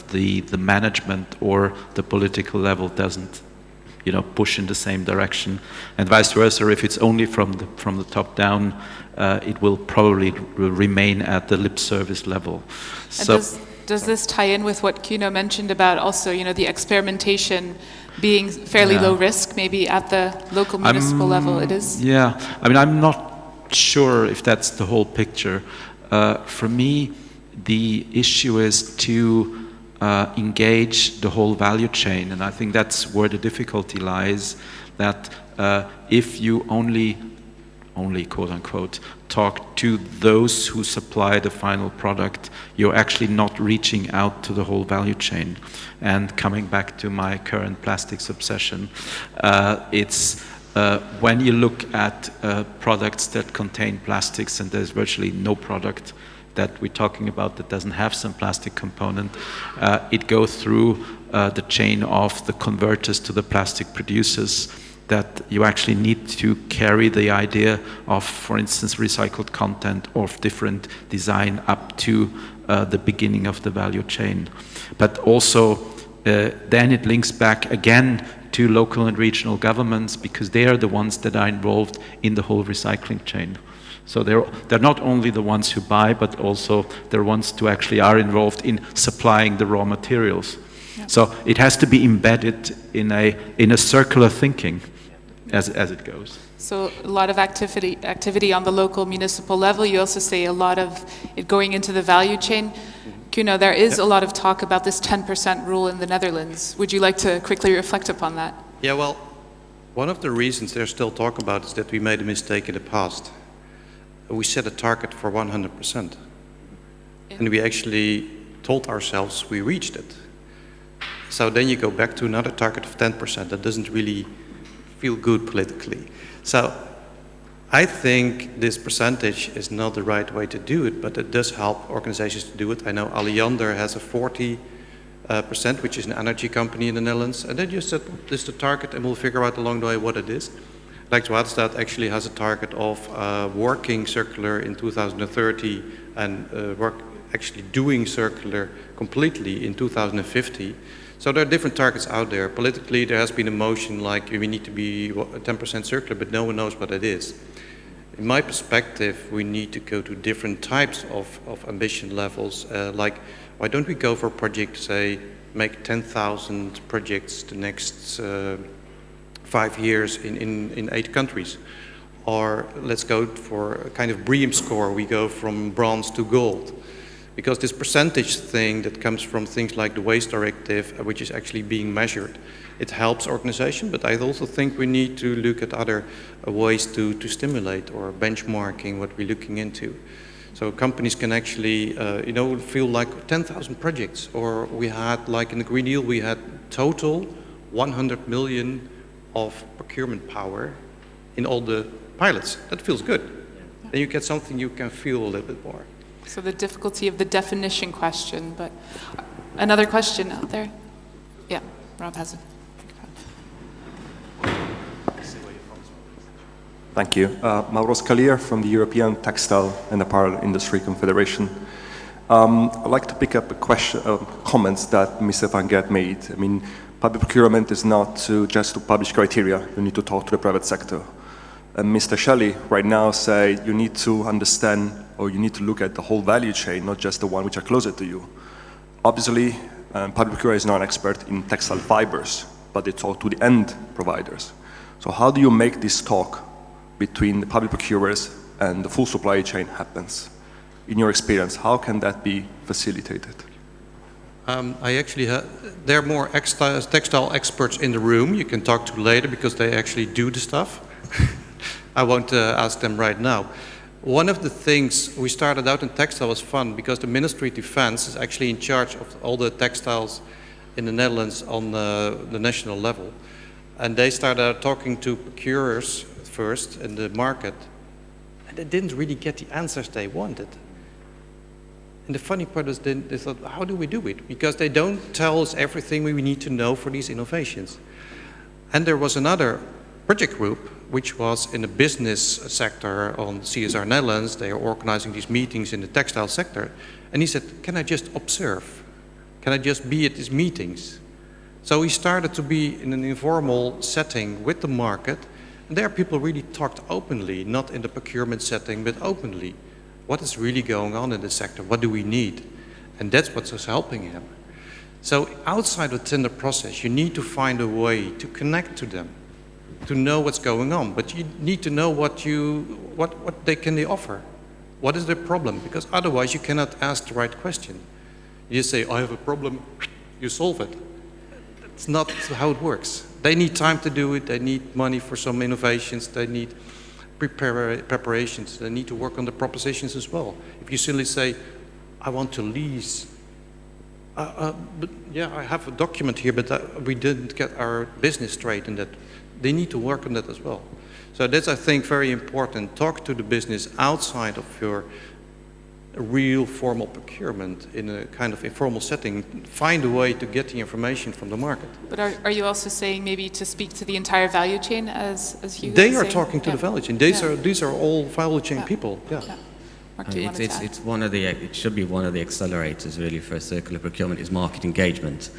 the management or the political level doesn't push in the same direction, and vice versa. If it's only from the top down, it will probably remain at the lip service level. So does this tie in with what Kuno mentioned about also, the experimentation being fairly low risk, maybe at the local municipal level it is? Yeah, I mean, I'm not sure if that's the whole picture. For me, the issue is to engage the whole value chain, and I think that's where the difficulty lies, that if you only quote unquote talk to those who supply the final product, you're actually not reaching out to the whole value chain. And coming back to my current plastics obsession, it's when you look at products that contain plastics, and there's virtually no product that we're talking about that doesn't have some plastic component, it goes through the chain of the converters to the plastic producers, that you actually need to carry the idea of, for instance, recycled content or different design up to the beginning of the value chain. But also then it links back again to local and regional governments, because they are the ones that are involved in the whole recycling chain. So they're not only the ones who buy, but also they're ones who actually are involved in supplying the raw materials. Yeah. So it has to be embedded in a circular thinking as it goes. So a lot of activity on the local municipal level. You also say a lot of it going into the value chain. Kuno, there is a lot of talk about this 10% rule in the Netherlands. Would you like to quickly reflect upon that? Yeah, well, one of the reasons there's still talk about is that we made a mistake in the past. We set a target for 100%. And we actually told ourselves we reached it. So then you go back to another target of 10%. That doesn't really feel good politically. So I think this percentage is not the right way to do it, but it does help organizations to do it. I know Alliander has a 40%, which is an energy company in the Netherlands, and then you said this is the target and we'll figure out along the way what it is. Rijkswaterstaat actually has a target of working circular in 2030 and actually doing circular completely in 2050. So there are different targets out there. Politically, there has been a motion like we need to be 10% circular, but no one knows what it is. In my perspective, we need to go to different types of ambition levels. Like, why don't we go for a project, say, make 10,000 projects the next 5 years in 8 countries? Or let's go for a kind of BREEAM score. We go from bronze to gold. Because this percentage thing that comes from things like the Waste Directive, which is actually being measured, it helps organization, but I also think we need to look at other ways to stimulate or benchmarking what we're looking into. So companies can actually, feel like 10,000 projects, or we had, like in the Green Deal, we had total 100 million of procurement power in all the pilots. That feels good. Then you get something you can feel a little bit more. So the difficulty of the definition question, but another question out there? Yeah, Rob has it. Thank you. Mauro Scalier from the European Textile and Apparel Industry Confederation. I'd like to pick up a question, comments that Mr. Van Gert made. I mean, public procurement is not just to publish criteria. You need to talk to the private sector. And Mr. Shelley right now say you need to understand or you need to look at the whole value chain, not just the one which are closer to you. Obviously, public procurement is not an expert in textile fibers, but they talk to the end providers. So how do you make this talk between the public procurers and the full supply chain happens? In your experience, how can that be facilitated? I actually there are more textile experts in the room you can talk to later because they actually do the stuff. I won't ask them right now. One of the things we started out in textile was fun because the Ministry of Defense is actually in charge of all the textiles in the Netherlands on the national level. And they started talking to procurers first in the market, and they didn't really get the answers they wanted. And the funny part is they thought, how do we do it? Because they don't tell us everything we need to know for these innovations. And there was another project group which was in the business sector on CSR Netherlands. They are organizing these meetings in the textile sector. And he said, can I just observe? Can I just be at these meetings? So he started to be in an informal setting with the market. And there people really talked openly, not in the procurement setting, but openly. What is really going on in the sector? What do we need? And that's what was helping him. So outside the tender process, you need to find a way to connect to them, to know what's going on. But you need to know what can they offer. What is their problem? Because otherwise you cannot ask the right question. You just say, I have a problem, you solve it. That's not how it works. They need time to do it, they need money for some innovations, they need preparations, they need to work on the propositions as well. If you simply say, I want to lease, but yeah, I have a document here, but we didn't get our business straight in that. They need to work on that as well. So that's, I think, very important. Talk to the business outside of your real formal procurement in a kind of informal setting. Find a way to get the information from the market. But are you also saying maybe to speak to the entire value chain as you They are talking to the value chain. These are all value chain people. Yeah. Mark, it's one of the, it should be one of the accelerators really for circular procurement is market engagement.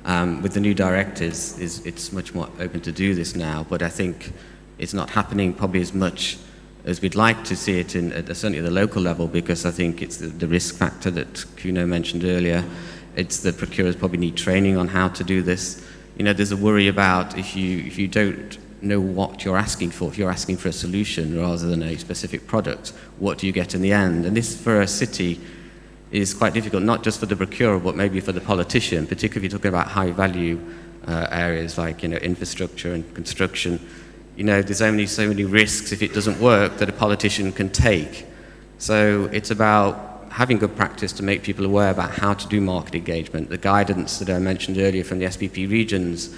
With the new directives, it's much more open to do this now, but I think it's not happening probably as much as we'd like to see it certainly at the local level, because I think it's the risk factor that Kuno mentioned earlier. It's the procurers probably need training on how to do this. You know, there's a worry about if you don't know what you're asking for, if you're asking for a solution rather than a specific product, what do you get in the end? And this, for a city, is quite difficult, not just for the procurer, but maybe for the politician, particularly if you're talking about high-value areas like, you know, infrastructure and construction. You know, there's only so many risks if it doesn't work that a politician can take. So it's about having good practice to make people aware about how to do market engagement. The guidance that I mentioned earlier from the SPP regions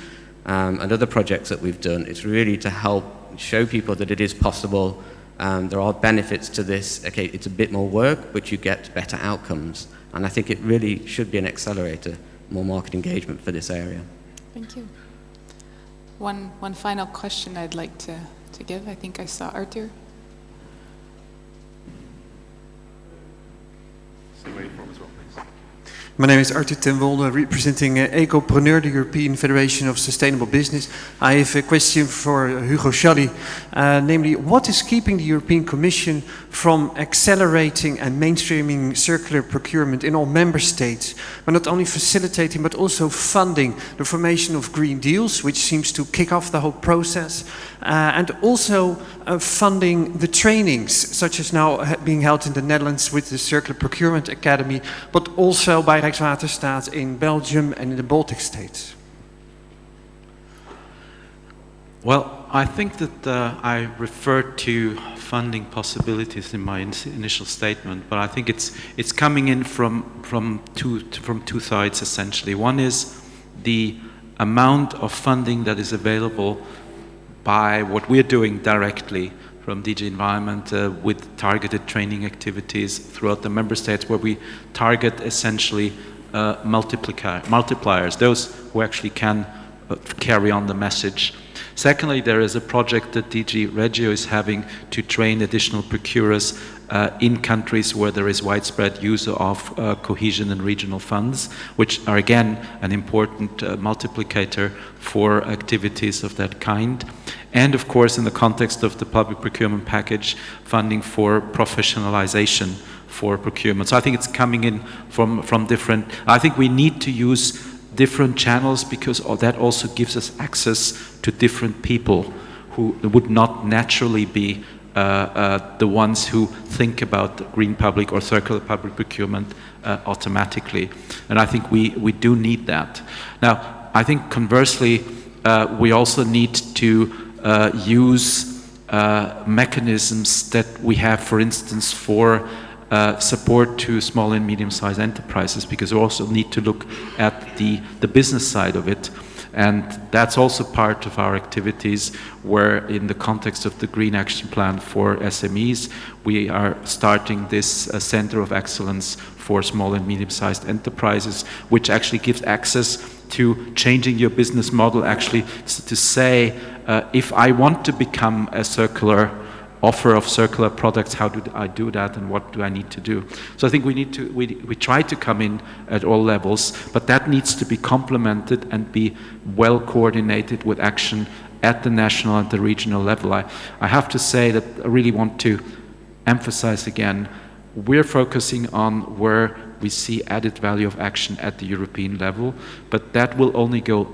and other projects that we've done, it's really to help show people that it is possible. There are benefits to this. Okay, it's a bit more work, but you get better outcomes. And I think it really should be an accelerator, more market engagement for this area. Thank you. One final question I'd like to give. I think I saw Arthur. Stay waiting for him as well, please. My name is Arthur ten Wolde, representing Ecopreneur, the European Federation of Sustainable Business. I have a question for Hugo Schalli, namely, what is keeping the European Commission from accelerating and mainstreaming circular procurement in all member states, but not only facilitating but also funding the formation of green deals, which seems to kick off the whole process, and also funding the trainings, such as now being held in the Netherlands with the Circular Procurement Academy, but also by Rijkswaterstaat in Belgium and in the Baltic states? Well, I think that I referred to funding possibilities in my initial statement, but I think it's coming in from two sides essentially. One is the amount of funding that is available by what we're doing directly from DG Environment with targeted training activities throughout the member states, where we target essentially multipliers, those who actually can carry on the message. Secondly, there is a project that DG Regio is having to train additional procurers in countries where there is widespread use of cohesion and regional funds, which are again an important multiplicator for activities of that kind. And of course, in the context of the public procurement package, funding for professionalization for procurement. So I think it's coming in from different, I think we need to use different channels, because that also gives us access to different people who would not naturally be the ones who think about green public or circular public procurement automatically. And I think we do need that. Now, I think conversely, we also need to use mechanisms that we have, for instance, for support to small and medium-sized enterprises, because we also need to look at the business side of it. And that's also part of our activities, where in the context of the Green Action Plan for SMEs, we are starting this Center of Excellence for Small and Medium-Sized Enterprises, which actually gives access to changing your business model, actually to say, if I want to become a circular offer of circular products, how do I do that, and what do I need to do? So I think we try to come in at all levels, but that needs to be complemented and be well coordinated with action at the national and the regional level. I have to say that I really want to emphasize again, we're focusing on where we see added value of action at the European level, but that will only go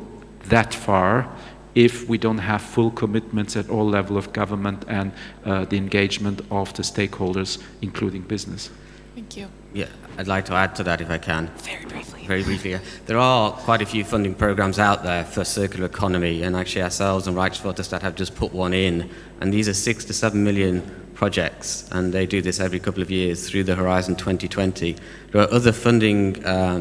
that far if we don't have full commitments at all levels of government and the engagement of the stakeholders, including business. Thank you. Yeah, I'd like to add to that if I can. Very briefly. Very briefly. Yeah. There are quite a few funding programs out there for circular economy, and actually ourselves and Rijkswaterstaat have just put one in, and these are 6 to 7 million projects, and they do this every couple of years through the Horizon 2020. There are other funding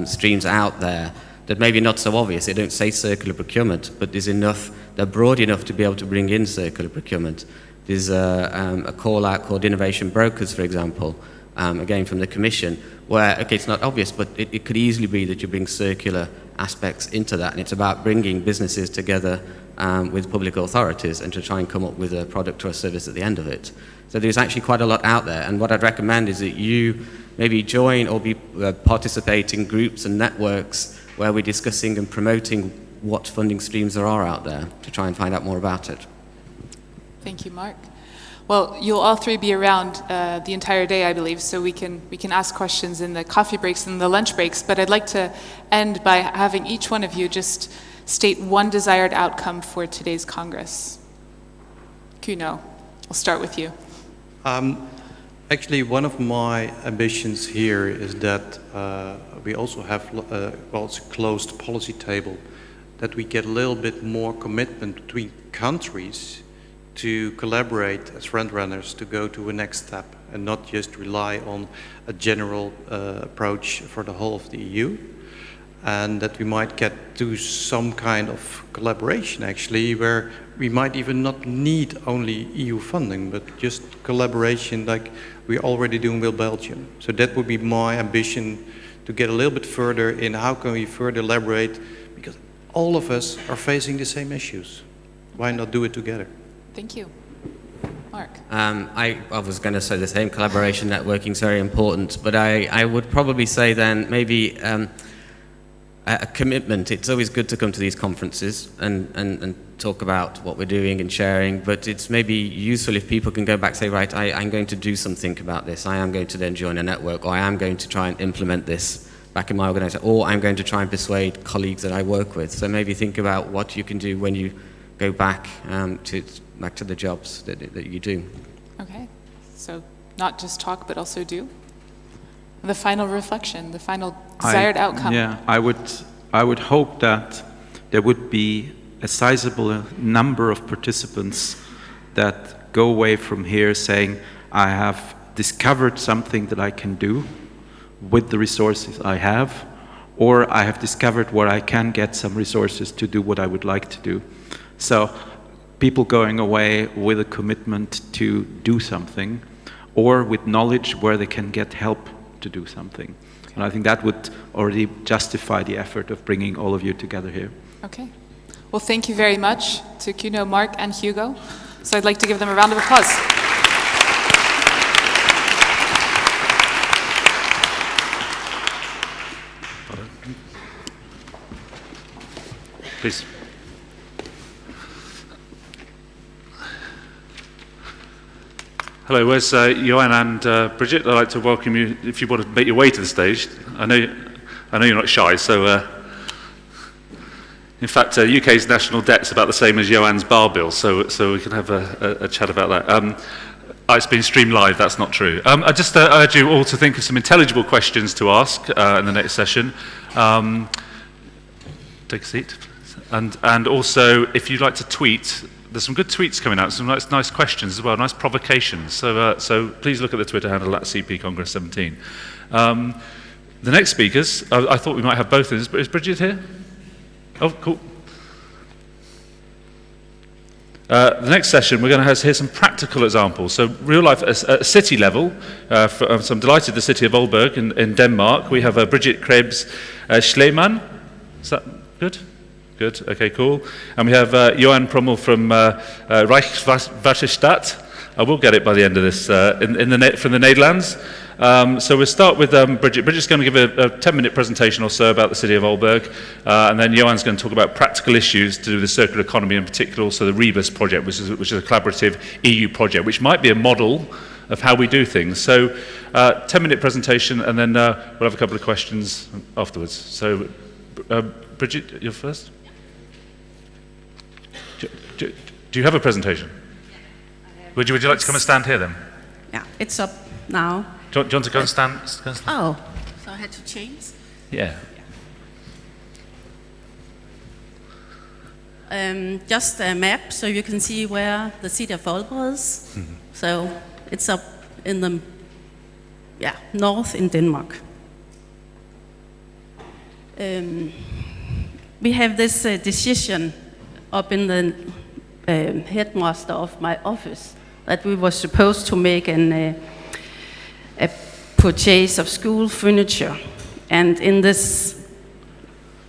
streams out there that maybe not so obvious. They don't say circular procurement, but there's enough, they're broad enough to be able to bring in circular procurement. There's a call out called Innovation Brokers, for example, again from the Commission, where, okay, it's not obvious, but it could easily be that you bring circular aspects into that, and it's about bringing businesses together with public authorities and to try and come up with a product or a service at the end of it. So there's actually quite a lot out there, and what I'd recommend is that you maybe join or be participate in groups and networks where we're discussing and promoting what funding streams there are out there to try and find out more about it. Thank you, Mark. Well, you'll all three be around the entire day, I believe, so we can ask questions in the coffee breaks and the lunch breaks. But I'd like to end by having each one of you just state one desired outcome for today's Congress. Kuno, I'll start with you. Actually, one of my ambitions here is that we also have, well, it's a closed policy table, that we get a little bit more commitment between countries to collaborate as frontrunners to go to a next step and not just rely on a general approach for the whole of the EU. And that we might get to some kind of collaboration actually where we might even not need only EU funding, but just collaboration like we're already doing with Belgium. So that would be my ambition, to get a little bit further in how can we further elaborate, because all of us are facing the same issues. Why not do it together? Thank you. Mark. I was going to say the same. Collaboration, networking is very important, but I would probably say then maybe a commitment. It's always good to come to these conferences and talk about what we're doing and sharing, but it's maybe useful if people can go back and say, right, I'm going to do something about this. I am going to then join a network, or I am going to try and implement this back in my organization, or I'm going to try and persuade colleagues that I work with. So maybe think about what you can do when you go back to the jobs that you do. Okay, so not just talk, but also do. The final reflection, the final desired outcome. Yeah, I would hope that there would be a sizable number of participants that go away from here saying, I have discovered something that I can do with the resources I have, or I have discovered where I can get some resources to do what I would like to do. So people going away with a commitment to do something, or with knowledge where they can get help to do something. And I think that would already justify the effort of bringing all of you together here. Okay. Well, thank you very much to Kuno, Mark, and Hugo. So I'd like to give them a round of applause. Please. Hello, where's Johan and Bridget? I'd like to welcome you, if you want to make your way to the stage. I know you're not shy, so in fact, UK's national debt's about the same as Johan's bar bill, so we can have a chat about that. It's been streamed live, that's not true. I just urge you all to think of some intelligible questions to ask in the next session. Take a seat. And also, if you'd like to tweet, there's some good tweets coming out, some nice questions as well, nice provocations. So please look at the Twitter handle at CP Congress 17. The next speakers, I thought we might have both of them. Is Bridget here? Oh, cool. The next session, we're going to hear some practical examples. So real life at a city level. So I'm delighted the city of Aalborg in Denmark. We have Bridget Krebs Schleemann. Is that good? Good, okay, cool. And we have Johan Prommel from Rijkswaterstaat. I will get it by the end of this, from the Netherlands. So we'll start with Bridget. Bridget's going to give a 10-minute presentation or so about the city of Aalborg, and then Johan's going to talk about practical issues to do with the circular economy, in particular also the Rebus project, which is a collaborative EU project, which might be a model of how we do things. So 10-minute presentation, and then we'll have a couple of questions afterwards. So Bridget, you're first. Do you have a presentation? Would you like to come and stand here then? Yeah, it's up now. Do you want to go and stand? Oh, so I had to change? Yeah. Just a map so you can see where the city of Aalborg is. Mm-hmm. So it's up in the north in Denmark. We have this decision up in the headmaster of my office that we were supposed to make a purchase of school furniture, and in this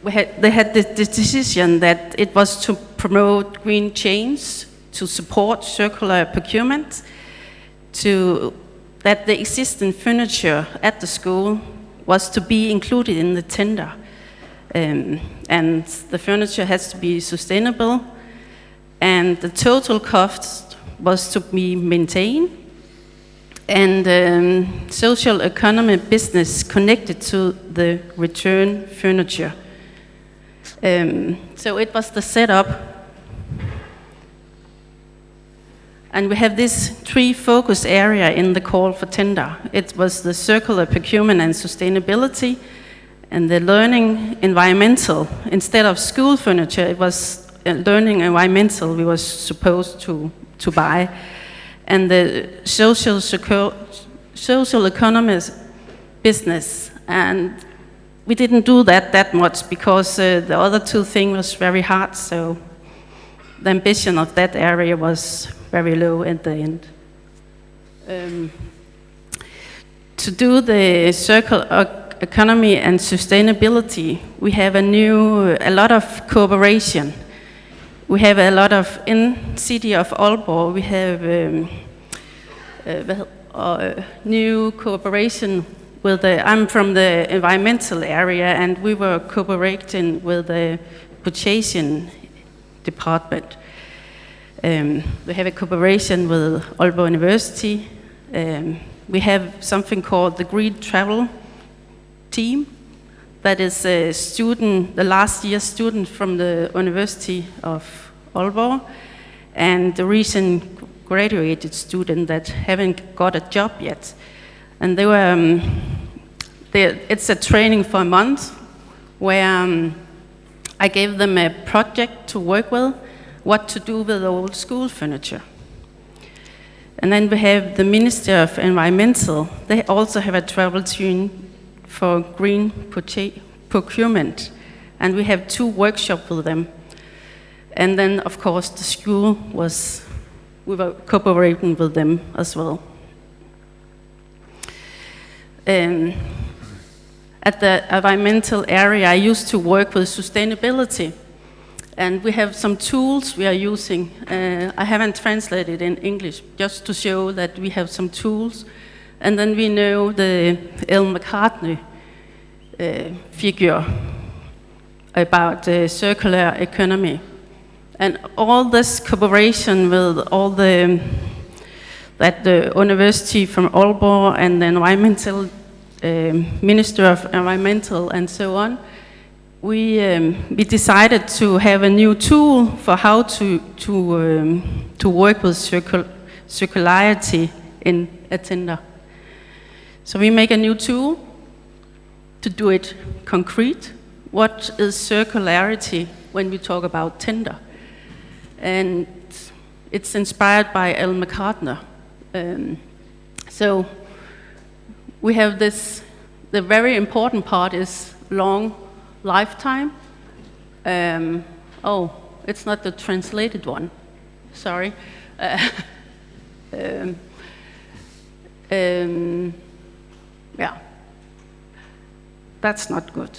they had the decision that it was to promote green change, to support circular procurement, that the existing furniture at the school was to be included in the tender. And the furniture has to be sustainable, and the total cost was to be maintained, and social economy business connected to the return furniture. So it was the setup. And we have this 3 focus area in the call for tender. It was the circular procurement and sustainability, and the learning environmental. Instead of school furniture, it was learning environmental we was supposed to buy. And the social economist business. And we didn't do that much because the other 2 things was very hard, so the ambition of that area was very low at the end. To do the circular economy and sustainability, we have a lot of cooperation. We have a lot of, in city of Aalborg, we have new cooperation with I'm from the environmental area, and we were cooperating with the purchasing department. We have a cooperation with Aalborg University. We have something called the Green Travel Team. That is a student, the last year student from the University of Aalborg, and the recent graduated student that haven't got a job yet. And they were, it's a training for a month where I gave them a project to work with, what to do with old school furniture. And then we have the Ministry of Environmental. They also have a travel team for green procurement. And we have 2 workshops with them. And then, of course, the school we were cooperating with them as well. At the environmental area, I used to work with sustainability. And we have some tools we are using. I haven't translated in English, just to show that we have some tools. And then we know the Ellen McCartney figure about the circular economy. And all this cooperation with all the University from Aalborg and the environmental Minister of Environmental and so on, we decided to have a new tool for how to work with circularity in a tender. So we make a new tool to do it concrete. What is circularity when we talk about tender? And it's inspired by Ellen McCartney. So we have this, the very important part is long lifetime. Oh, it's not the translated one, sorry. Yeah, that's not good.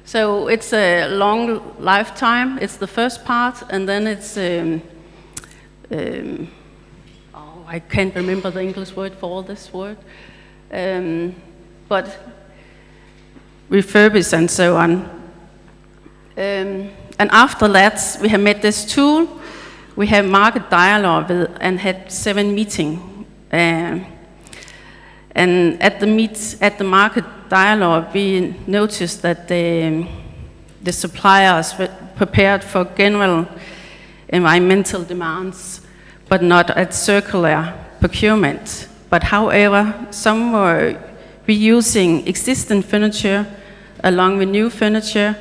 So it's a long lifetime, it's the first part, and then it's, I can't remember the English word for all this word, but refurbish and so on. And after that, we have made this tool. We have market dialogue and had 7 meetings. And at the market dialogue, we noticed that the suppliers were prepared for general environmental demands, but not at circular procurement. But however, some were reusing existing furniture along with new furniture,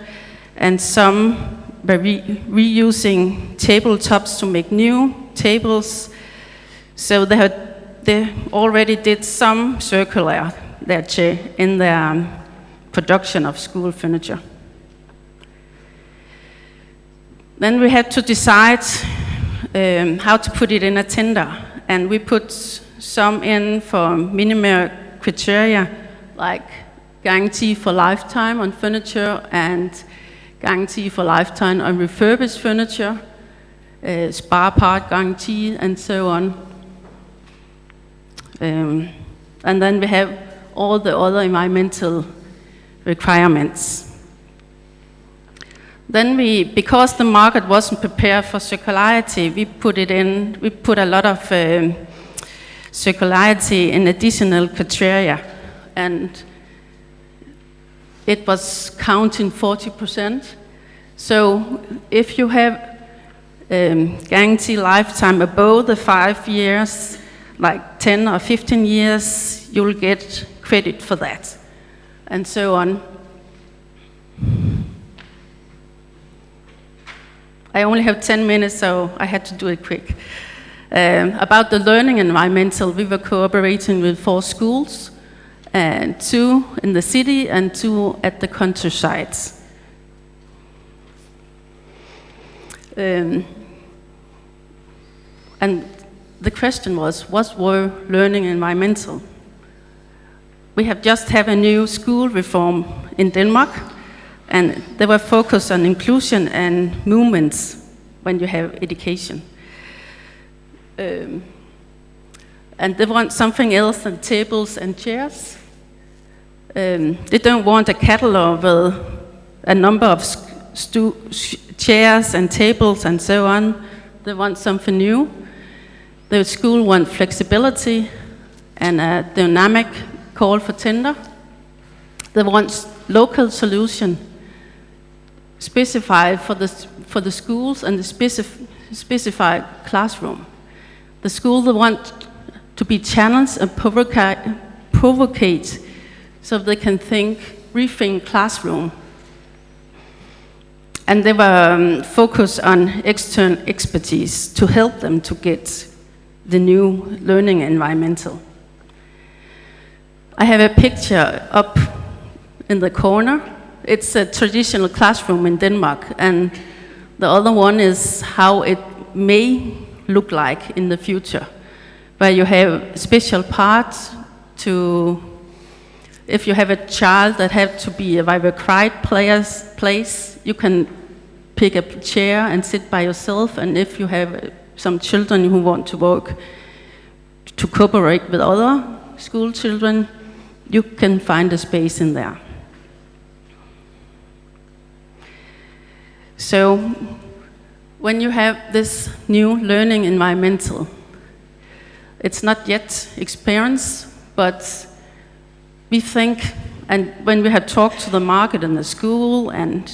and some were reusing tabletops to make new tables. So they already did some circular in their production of school furniture. Then we had to decide how to put it in a tender, and we put some in for minimum criteria, like guarantee for lifetime on furniture and guarantee for lifetime on refurbished furniture, spare part guarantee, and so on. And then we have all the other environmental requirements. Then because the market wasn't prepared for circularity, we put a lot of circularity in additional criteria, and it was counting 40%. So if you have guarantee lifetime above the 5 years, like 10 or 15 years, you'll get credit for that, and so on. I only have 10 minutes, so I had to do it quick. About the learning environmental, we were cooperating with 4 schools, and 2 in the city and 2 at the countrysides. And the question was, what were learning environmental? We have just had a new school reform in Denmark, and they were focused on inclusion and movements when you have education. And they want something else than tables and chairs. They don't want a catalog with a number of chairs and tables and so on. They want something new. The school wants flexibility and a dynamic call for tender. They want local solution specified for the schools and the specified classroom. The school they want to be challenged and provocate so they can rethink classroom. And they were focused on external expertise to help them to get the new learning environmental. I have a picture up in the corner. It's a traditional classroom in Denmark, and the other one is how it may look like in the future, where you have special parts to, if you have a child that have to be a very quiet place, you can pick a chair and sit by yourself, and if you have some children who want to work to cooperate with other school children, you can find a space in there. So when you have this new learning environmental, it's not yet experienced, but we think, and when we have talked to the market and the school and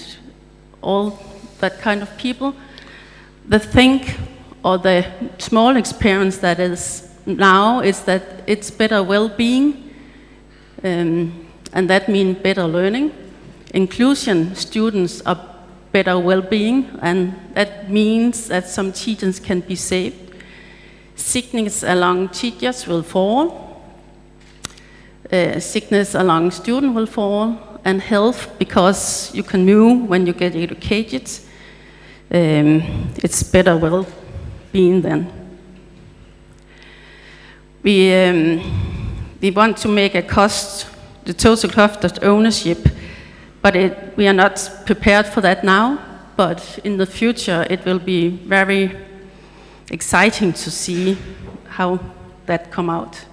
all that kind of people, the think or the small experience that is now is that it's better well-being, and that means better learning. Inclusion students are better well-being, and that means that some teachers can be saved. Sickness among teachers will fall. Sickness among students will fall, and health, because you can move when you get educated. It's better well-being then. We want to make the total cost of ownership, but we are not prepared for that now. But in the future, it will be very exciting to see how that come out.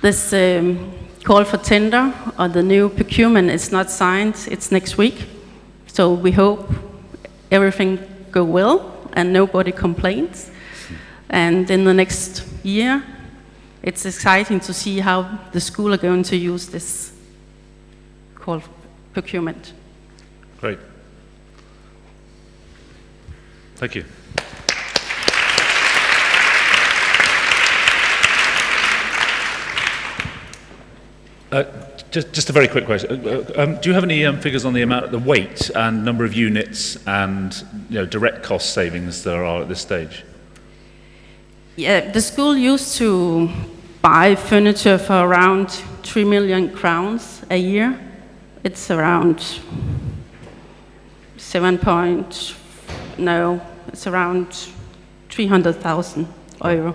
This call for tender on the new procurement is not signed. It's next week, so we hope everything go well and nobody complains. And in the next year, it's exciting to see how the school are going to use this call for procurement. Great. Thank you. Just a very quick question. Do you have any figures on the weight and number of units and direct cost savings there are at this stage? Yeah, the school used to buy furniture for around 3 million crowns a year. It's around it's around 300,000 euro.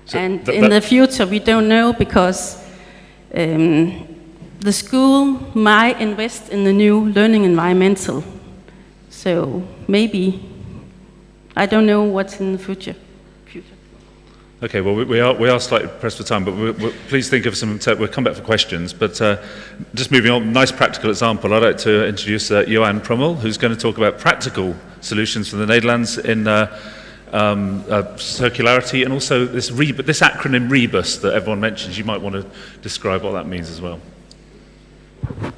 So and in the future, we don't know, because the school might invest in the new learning environmental. So maybe, I don't know what's in the future. Okay, well, we are slightly pressed for time, but please think of some, we'll come back for questions, but just moving on, nice practical example, I'd like to introduce Johan Prummel, who's going to talk about practical solutions for the Netherlands in circularity, and also this acronym REBUS that everyone mentions. You might want to describe what that means as well. I'm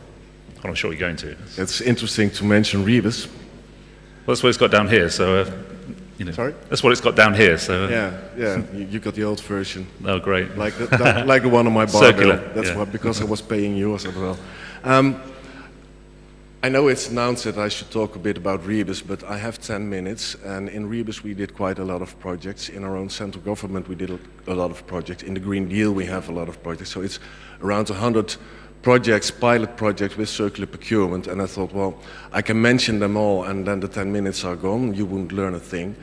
not sure you're going to. It's interesting to mention REBUS. Well, that's what it's got down here, so... you know, sorry? That's what it's got down here, so... Yeah, you got the old version. Oh, great. Like the one on my bar Circular. bill. That's yeah. what, because I was paying yours as well. I know it's announced that I should talk a bit about Rebus, but I have 10 minutes, and in Rebus we did quite a lot of projects. In our own central government we did a lot of projects. In the Green Deal we have a lot of projects. So it's around 100 projects, pilot projects with circular procurement, and I thought, well, I can mention them all and then the 10 minutes are gone, you wouldn't learn a thing.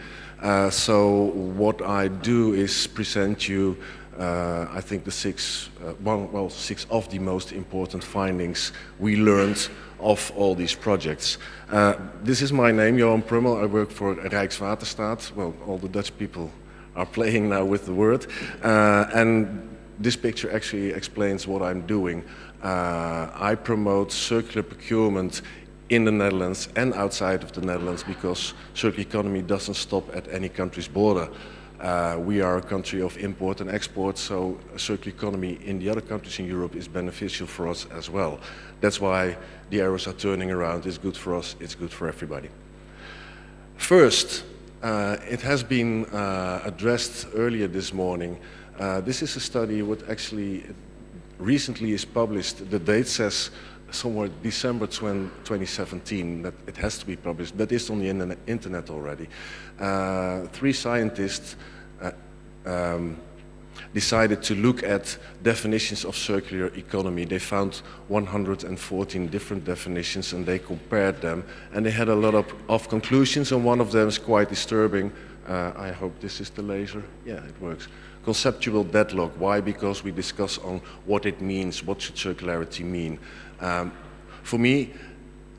So what I do is present you, I think the six of the most important findings we learned of all these projects. This is my name, Johan Prummel. I work for Rijkswaterstaat. Well, all the Dutch people are playing now with the word. And this picture actually explains what I'm doing. I promote circular procurement in the Netherlands and outside of the Netherlands because circular economy doesn't stop at any country's border. We are a country of import and export, so a circular economy in the other countries in Europe is beneficial for us as well. That's why the arrows are turning around. It's good for us, it's good for everybody. First, it has been addressed earlier this morning. This is a study what actually recently is published. The date says somewhere December 2017 that it has to be published, but it's on the internet already. 3 scientists decided to look at definitions of circular economy. They found 114 different definitions and they compared them, and they had a lot of conclusions, and one of them is quite disturbing. I hope this is the laser. Yeah, it works. Conceptual deadlock. Why? Because we discuss on what it means, what should circularity mean. For me,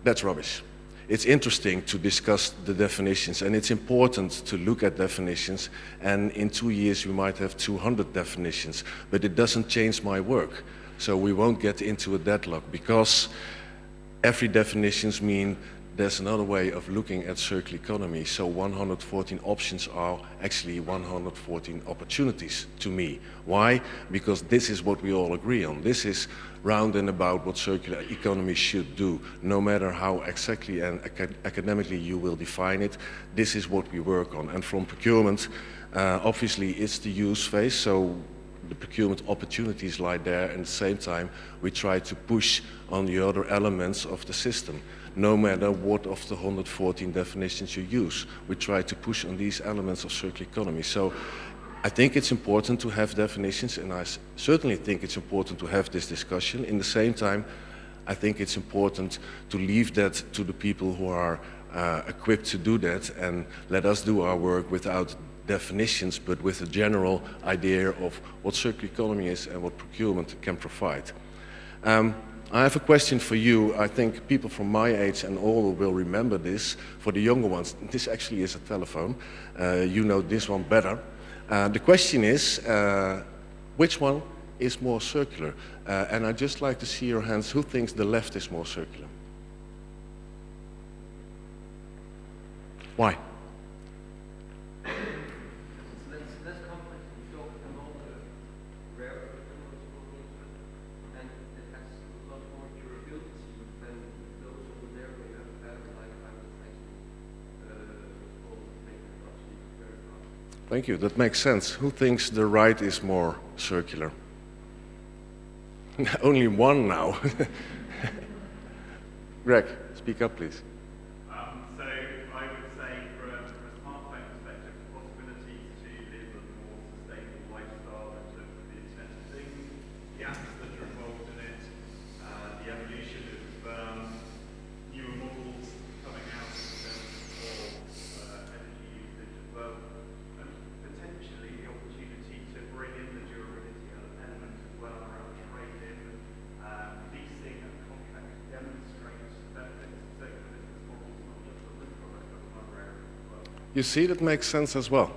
that's rubbish. It's interesting to discuss the definitions, and it's important to look at definitions, and in 2 years we might have 200 definitions, but it doesn't change my work. So we won't get into a deadlock, because every definitions mean there's another way of looking at circular economy. So 114 options are actually 114 opportunities to me. Why? Because this is what we all agree on. This is round and about what circular economy should do. No matter how exactly and academically you will define it, this is what we work on. And from procurement, obviously it's the use phase, so the procurement opportunities lie there, and at the same time we try to push on the other elements of the system. No matter what of the 114 definitions you use, we try to push on these elements of circular economy. So I think it's important to have definitions, and I certainly think it's important to have this discussion. In the same time, I think it's important to leave that to the people who are equipped to do that, and let us do our work without definitions, but with a general idea of what circular economy is and what procurement can provide. I have a question for you. I think people from my age and older will remember this. For the younger ones, this actually is a telephone. You know this one better. The question is, which one is more circular? And I'd just like to see your hands. Who thinks the left is more circular? Why? Thank you, that makes sense. Who thinks the right is more circular? Only one now. Greg, speak up please. So I would say from a smartphone perspective, the possibilities to live a more sustainable lifestyle in terms of the Internet of Things, the apps that are involved in it, the evolution of newer models coming out in terms of energy usage as well. Potentially the opportunity to bring in the durability element as well around trade-in, leasing and contract demonstrates benefits of circular business models, not just for this product, but from other areas as well. You see, that makes sense as well.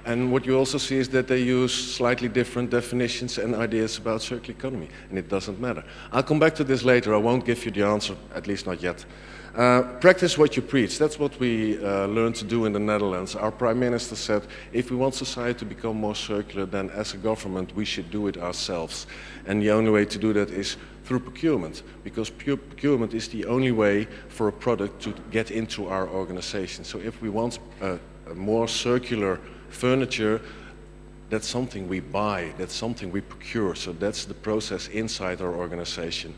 And what you also see is that they use slightly different definitions and ideas about circular economy, and it doesn't matter. I'll come back to this later. I won't give you the answer, at least not yet. Practice what you preach. That's what we learned to do in the Netherlands. Our Prime Minister said, if we want society to become more circular, then as a government we should do it ourselves. And the only way to do that is through procurement, because procurement is the only way for a product to get into our organization. So if we want a more circular furniture, that's something we buy, that's something we procure. So that's the process inside our organization.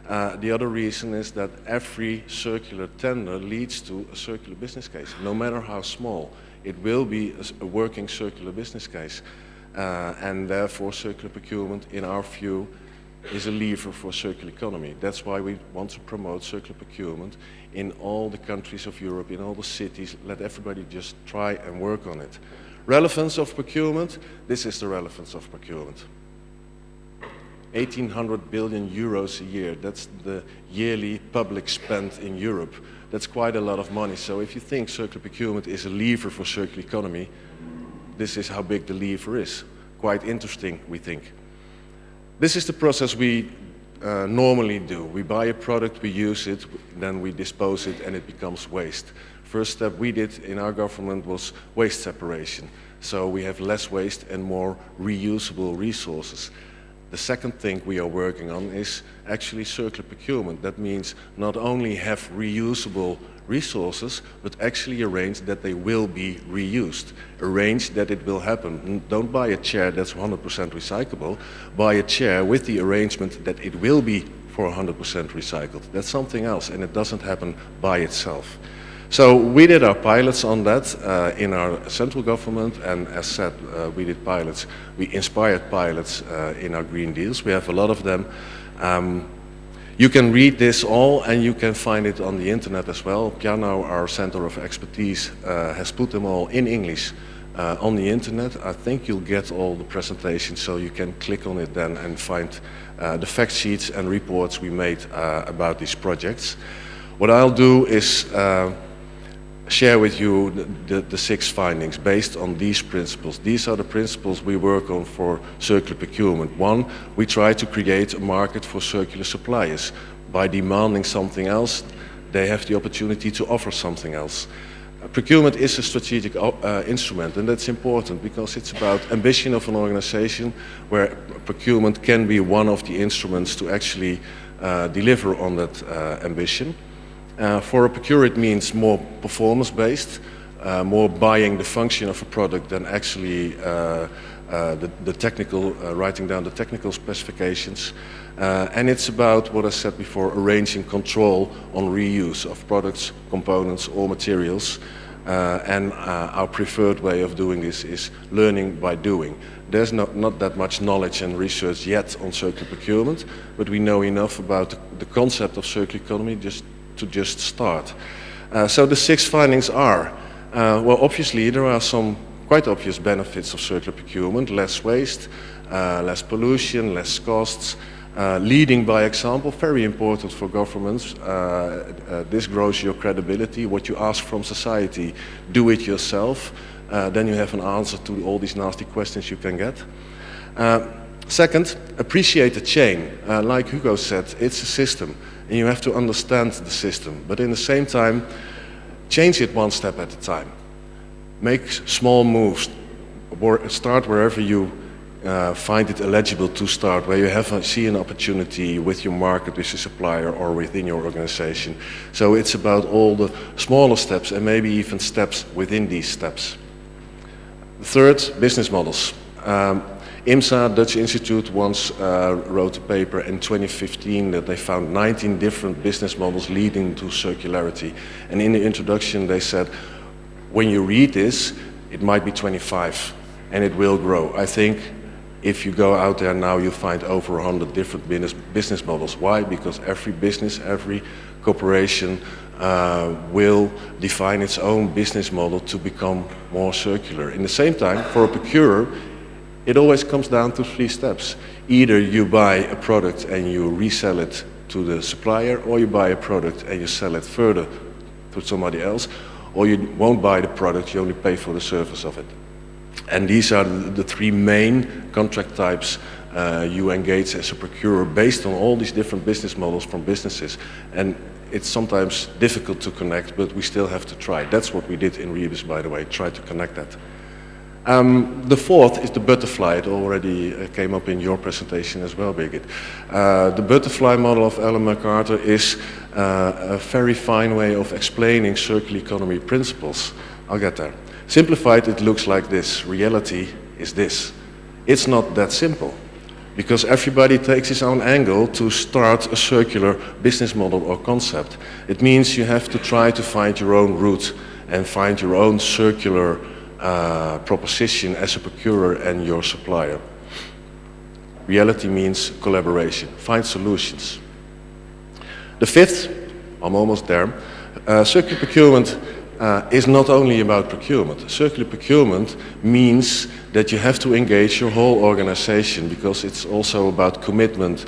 The other reason is that every circular tender leads to a circular business case. No matter how small, it will be a working circular business case. And therefore circular procurement, in our view, is a lever for circular economy. That's why we want to promote circular procurement in all the countries of Europe, in all the cities. Let everybody just try and work on it. Relevance of procurement, this is the relevance of procurement. 1,800 billion euros a year, that's the yearly public spend in Europe. That's quite a lot of money. So if you think circular procurement is a lever for circular economy, this is how big the lever is. Quite interesting, we think. This is the process we normally do. We buy a product, we use it, then we dispose it and it becomes waste. First step we did in our government was waste separation. So we have less waste and more reusable resources. The second thing we are working on is actually circular procurement. That means not only have reusable resources, but actually arrange that they will be reused. Arrange that it will happen. Don't buy a chair that's 100% recyclable. Buy a chair with the arrangement that it will be for 100% recycled. That's something else, and it doesn't happen by itself. So we did our pilots on that in our central government, and as said, we did pilots. We inspired pilots in our Green Deals. We have a lot of them. You can read this all, and you can find it on the internet as well. Piano, our center of expertise, has put them all in English on the internet. I think you'll get all the presentations, so you can click on it then and find the fact sheets and reports we made about these projects. What I'll do is share with you the 6 findings based on these principles. These are the principles we work on for circular procurement. 1, we try to create a market for circular suppliers. By demanding something else, they have the opportunity to offer something else. Procurement is a strategic instrument, and that's important because it's about ambition of an organization where procurement can be one of the instruments to actually deliver on that ambition. For a procurer, it means more performance-based, more buying the function of a product than actually the technical, writing down the technical specifications. And it's about what I said before, arranging control on reuse of products, components, or materials. And our preferred way of doing this is learning by doing. There's not that much knowledge and research yet on circular procurement, but we know enough about the concept of circular economy to start. So the 6 findings are, well, obviously there are some quite obvious benefits of circular procurement: less waste, less pollution, less costs, leading by example, very important for governments. This grows your credibility. What you ask from society, do it yourself. Then you have an answer to all these nasty questions you can get. Second, appreciate the chain. Like Hugo said, it's a system. And you have to understand the system, but in the same time, change it one step at a time. Make small moves. Start wherever you find it eligible to start, where you see an opportunity with your market, with your supplier, or within your organization. So it's about all the smaller steps and maybe even steps within these steps. Third, business models. IMSA, Dutch Institute, once wrote a paper in 2015 that they found 19 different business models leading to circularity. And in the introduction they said, when you read this, it might be 25 and it will grow. I think if you go out there now, you'll find over 100 different business models. Why? Because every business, every corporation will define its own business model to become more circular. In the same time, for a procurer, it always comes down to 3 steps. Either you buy a product and you resell it to the supplier, or you buy a product and you sell it further to somebody else, or you won't buy the product, you only pay for the service of it. And these are the three main contract types you engage as a procurer based on all these different business models from businesses. And it's sometimes difficult to connect, but we still have to try. That's what we did in Rebus, by the way, try to connect that. The fourth is the butterfly. It already came up in your presentation as well, Birgit. The butterfly model of Ellen MacArthur is a very fine way of explaining circular economy principles. I'll get there. Simplified, it looks like this. Reality is this. It's not that simple, because everybody takes his own angle to start a circular business model or concept. It means you have to try to find your own route and find your own circular proposition as a procurer and your supplier. Reality means collaboration, find solutions. The fifth, I'm almost there, circular procurement is not only about procurement. Circular procurement means that you have to engage your whole organization, because it's also about commitment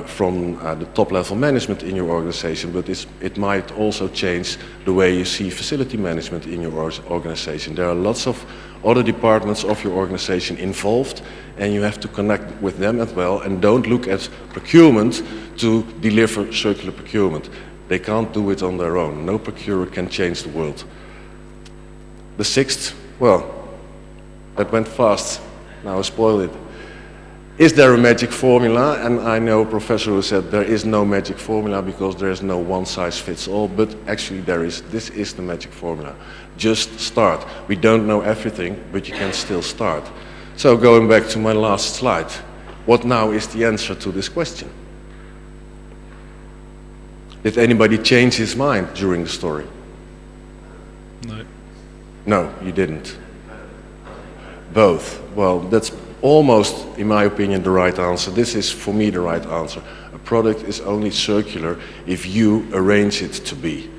from the top level management in your organization, but it might also change the way you see facility management in your organization. There are lots of other departments of your organization involved, and you have to connect with them as well, and don't look at procurement to deliver circular procurement. They can't do it on their own. No procurer can change the world. The sixth, well, that went fast. Now I spoiled it. Is there a magic formula? And I know a professor who said there is no magic formula because there is no one size fits all, but actually there is. This is the magic formula. Just start. We don't know everything, but you can still start. So going back to my last slide, what now is the answer to this question? Did anybody change his mind during the story? No. No, you didn't. Both. Well, that's almost, in my opinion, the right answer. This is, for me, the right answer. A product is only circular if you arrange it to be.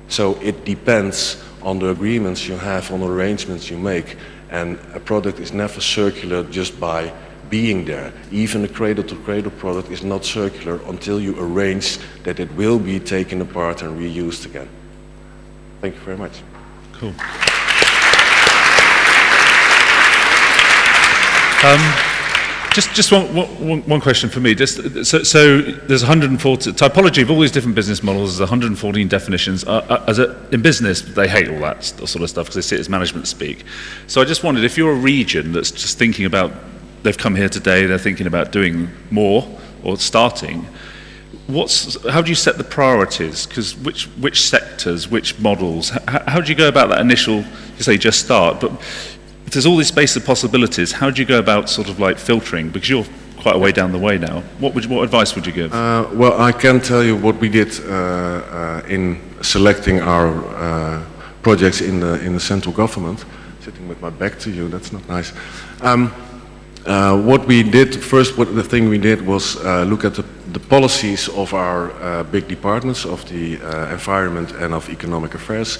So it depends on the agreements you have, on the arrangements you make. And a product is never circular just by being there. Even a cradle-to-cradle product is not circular until you arrange that it will be taken apart and reused again. Thank you very much. Cool. Just one question for me. So there's 140 typology of all these different business models. There's 114 definitions. In business, they hate all that sort of stuff because they see it as management speak. So I just wondered, if you're a region that's just thinking about, they've come here today, they're thinking about doing more or starting, how do you set the priorities? Because which sectors, which models, how do you go about that initial, you say just start, but if there's all this space of possibilities, how do you go about sort of like filtering? Because you're quite a way down the way now. What advice would you give? Well, I can tell you what we did in selecting our projects in the central government. Sitting with my back to you, that's not nice. What we did first, the thing we did was look at the policies of our big departments of the environment and of economic affairs,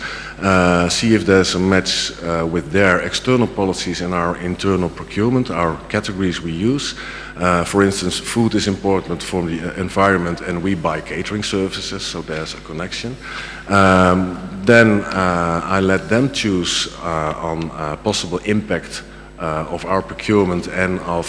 see if there's a match with their external policies and our internal procurement, our categories we use. For instance, food is important for the environment and we buy catering services, so there's a connection. Then I let them choose on possible impact of our procurement and of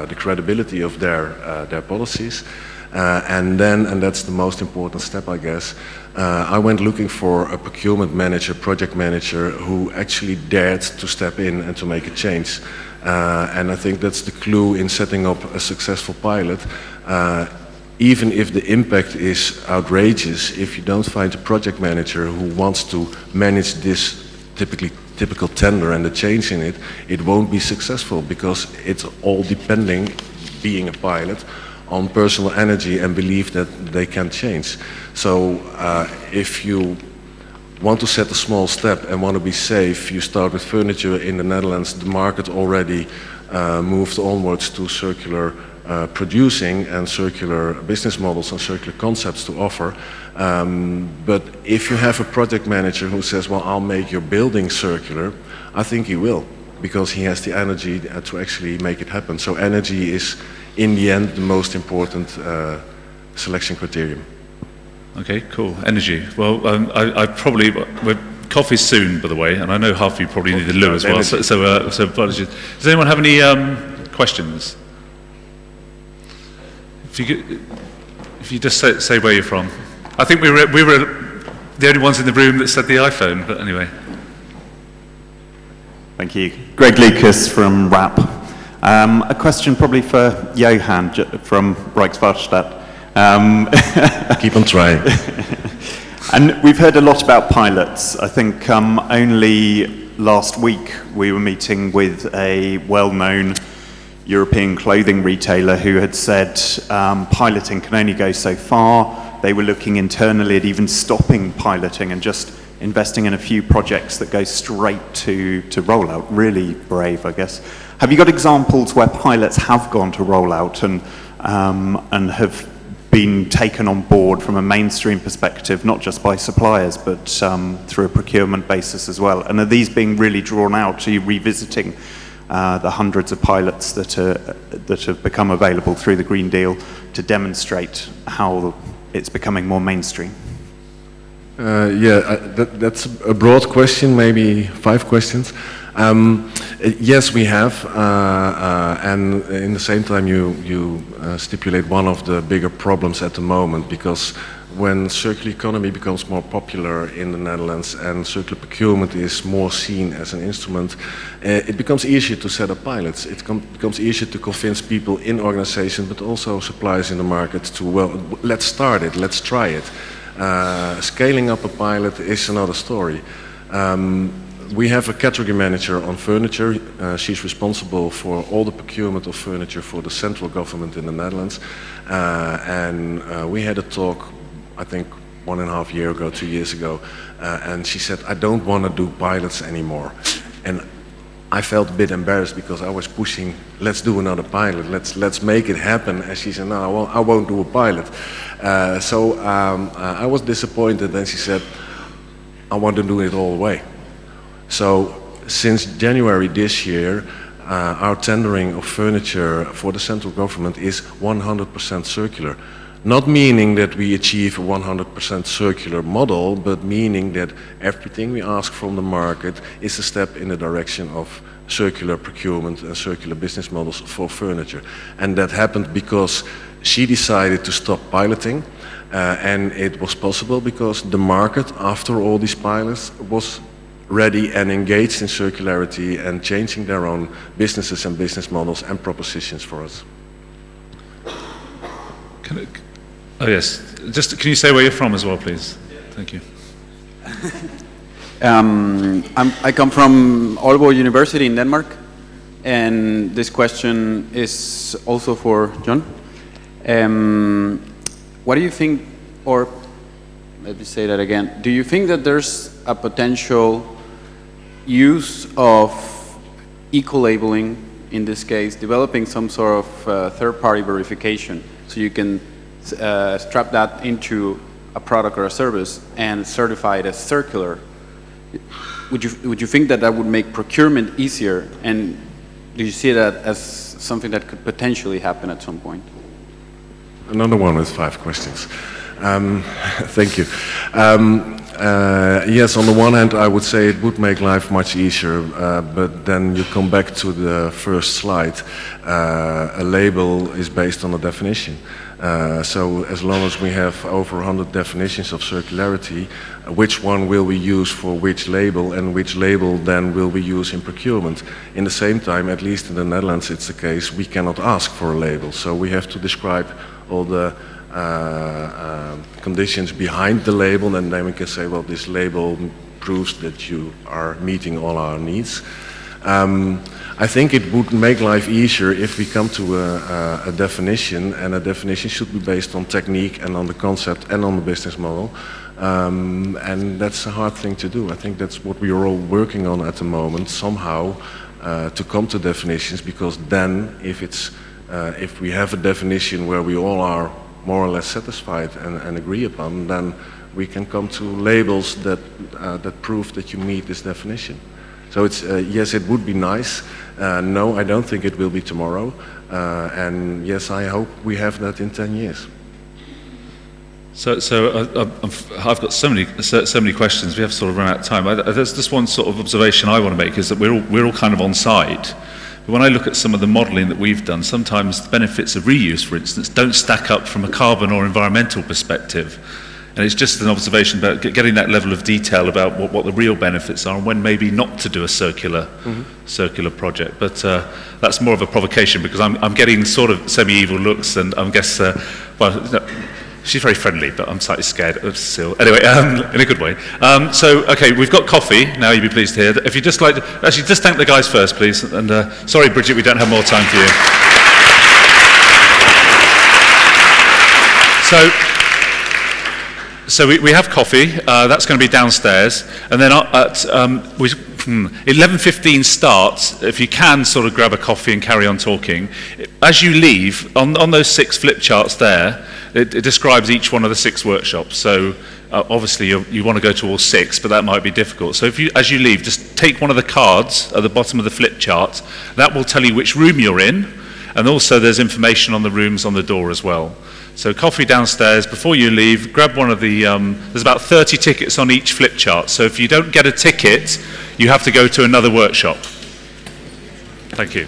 the credibility of their policies. And that's the most important step, I guess. I went looking for a procurement manager, project manager, who actually dared to step in and to make a change. And I think that's the clue in setting up a successful pilot. Even if the impact is outrageous, if you don't find a project manager who wants to manage this typical tender and the change in it, it won't be successful, because it's all depending, being a pilot, on personal energy and belief that they can change. So if you want to set a small step and want to be safe, you start with furniture in the Netherlands. The market already moved onwards to circular producing and circular business models and circular concepts to offer. But if you have a project manager who says, well, I'll make your building circular, I think he will, because he has the energy to actually make it happen. So energy is, in the end, the most important selection criterion. Okay, cool. Energy. Well, we're coffee's soon, by the way, and I know half of you probably need a loo as well, so apologies. Does anyone have any questions? If you just say where you're from. I think we were the only ones in the room that said the iPhone, but anyway. Thank you. Greg Lucas from RAP. A question probably for Johan from Rijkswaterstaat. Keep on trying. And we've heard a lot about pilots. I think only last week we were meeting with a well-known European clothing retailer who had said piloting can only go so far. They were looking internally at even stopping piloting and just investing in a few projects that go straight to rollout. Really brave, I guess. Have you got examples where pilots have gone to rollout and have been taken on board from a mainstream perspective, not just by suppliers, but through a procurement basis as well? And are these being really drawn out? Are you revisiting the hundreds of pilots that have become available through the Green Deal to demonstrate how it's becoming more mainstream? That's a broad question, maybe 5 questions. Yes, we have, and in the same time you stipulate one of the bigger problems at the moment, because when circular economy becomes more popular in the Netherlands and circular procurement is more seen as an instrument, it becomes easier to set up pilots. It becomes easier to convince people in organizations, but also suppliers in the market to, well, let's start it, let's try it. Scaling up a pilot is another story. We have a category manager on furniture. She's responsible for all the procurement of furniture for the central government in the Netherlands. And we had a talk, I think 1.5 years ago, 2 years ago, and she said, I don't want to do pilots anymore. And I felt a bit embarrassed because I was pushing, let's do another pilot, let's make it happen. And she said, no, I won't do a pilot. So I was disappointed, and she said, I want to do it all the way. So since January this year, our tendering of furniture for the central government is 100% circular. Not meaning that we achieve a 100% circular model, but meaning that everything we ask from the market is a step in the direction of circular procurement and circular business models for furniture. And that happened because she decided to stop piloting, and it was possible because the market, after all these pilots, was ready and engaged in circularity and changing their own businesses and business models and propositions for us. Oh yes, just can you say where you're from as well, please? Thank you. I come from Aalborg University in Denmark, and this question is also for John. What do you think, or let me say that again, do you think that there's a potential use of eco-labeling, in this case, developing some sort of third-party verification so you can strap that into a product or a service and certify it as circular? Would you think that that would make procurement easier, and do you see that as something that could potentially happen at some point? Another one with 5 questions. Thank you. Yes, on the one hand, I would say it would make life much easier, but then you come back to the first slide. A label is based on a definition. So as long as we have over 100 definitions of circularity, which one will we use for which label, and which label then will we use in procurement? In the same time, at least in the Netherlands it's the case, we cannot ask for a label. So we have to describe all the conditions behind the label, and then we can say, well, this label proves that you are meeting all our needs. I think it would make life easier if we come to a definition, and a definition should be based on technique and on the concept and on the business model. And that's a hard thing to do. I think that's what we are all working on at the moment, somehow to come to definitions, because then if we have a definition where we all are more or less satisfied and agree upon, then we can come to labels that prove that you meet this definition. So it's, yes, it would be nice. No, I don't think it will be tomorrow. And yes, I hope we have that in 10 years. I've got so many questions. We have sort of run out of time. There's just one sort of observation I want to make is that we're all kind of on site. But when I look at some of the modelling that we've done, sometimes the benefits of reuse, for instance, don't stack up from a carbon or environmental perspective. And it's just an observation about getting that level of detail about what the real benefits are and when maybe not to do a circular project. But that's more of a provocation because I'm getting sort of semi-evil looks, and I guess, she's very friendly, but I'm slightly scared of Cecile. Anyway, in a good way. Okay, we've got coffee now, you'd be pleased to hear. If you'd just like to, actually, just thank the guys first, please. And sorry, Bridget, we don't have more time for you. So we have coffee, that's going to be downstairs, and then at 11:15 starts, if you can sort of grab a coffee and carry on talking. As you leave, on those 6 flip charts there, it describes each one of the 6 workshops, so obviously you want to go to all 6, but that might be difficult. So as you leave, just take one of the cards at the bottom of the flip chart, that will tell you which room you're in, and also there's information on the rooms on the door as well. So coffee downstairs, before you leave, grab one of the, there's about 30 tickets on each flip chart, so if you don't get a ticket, you have to go to another workshop. Thank you.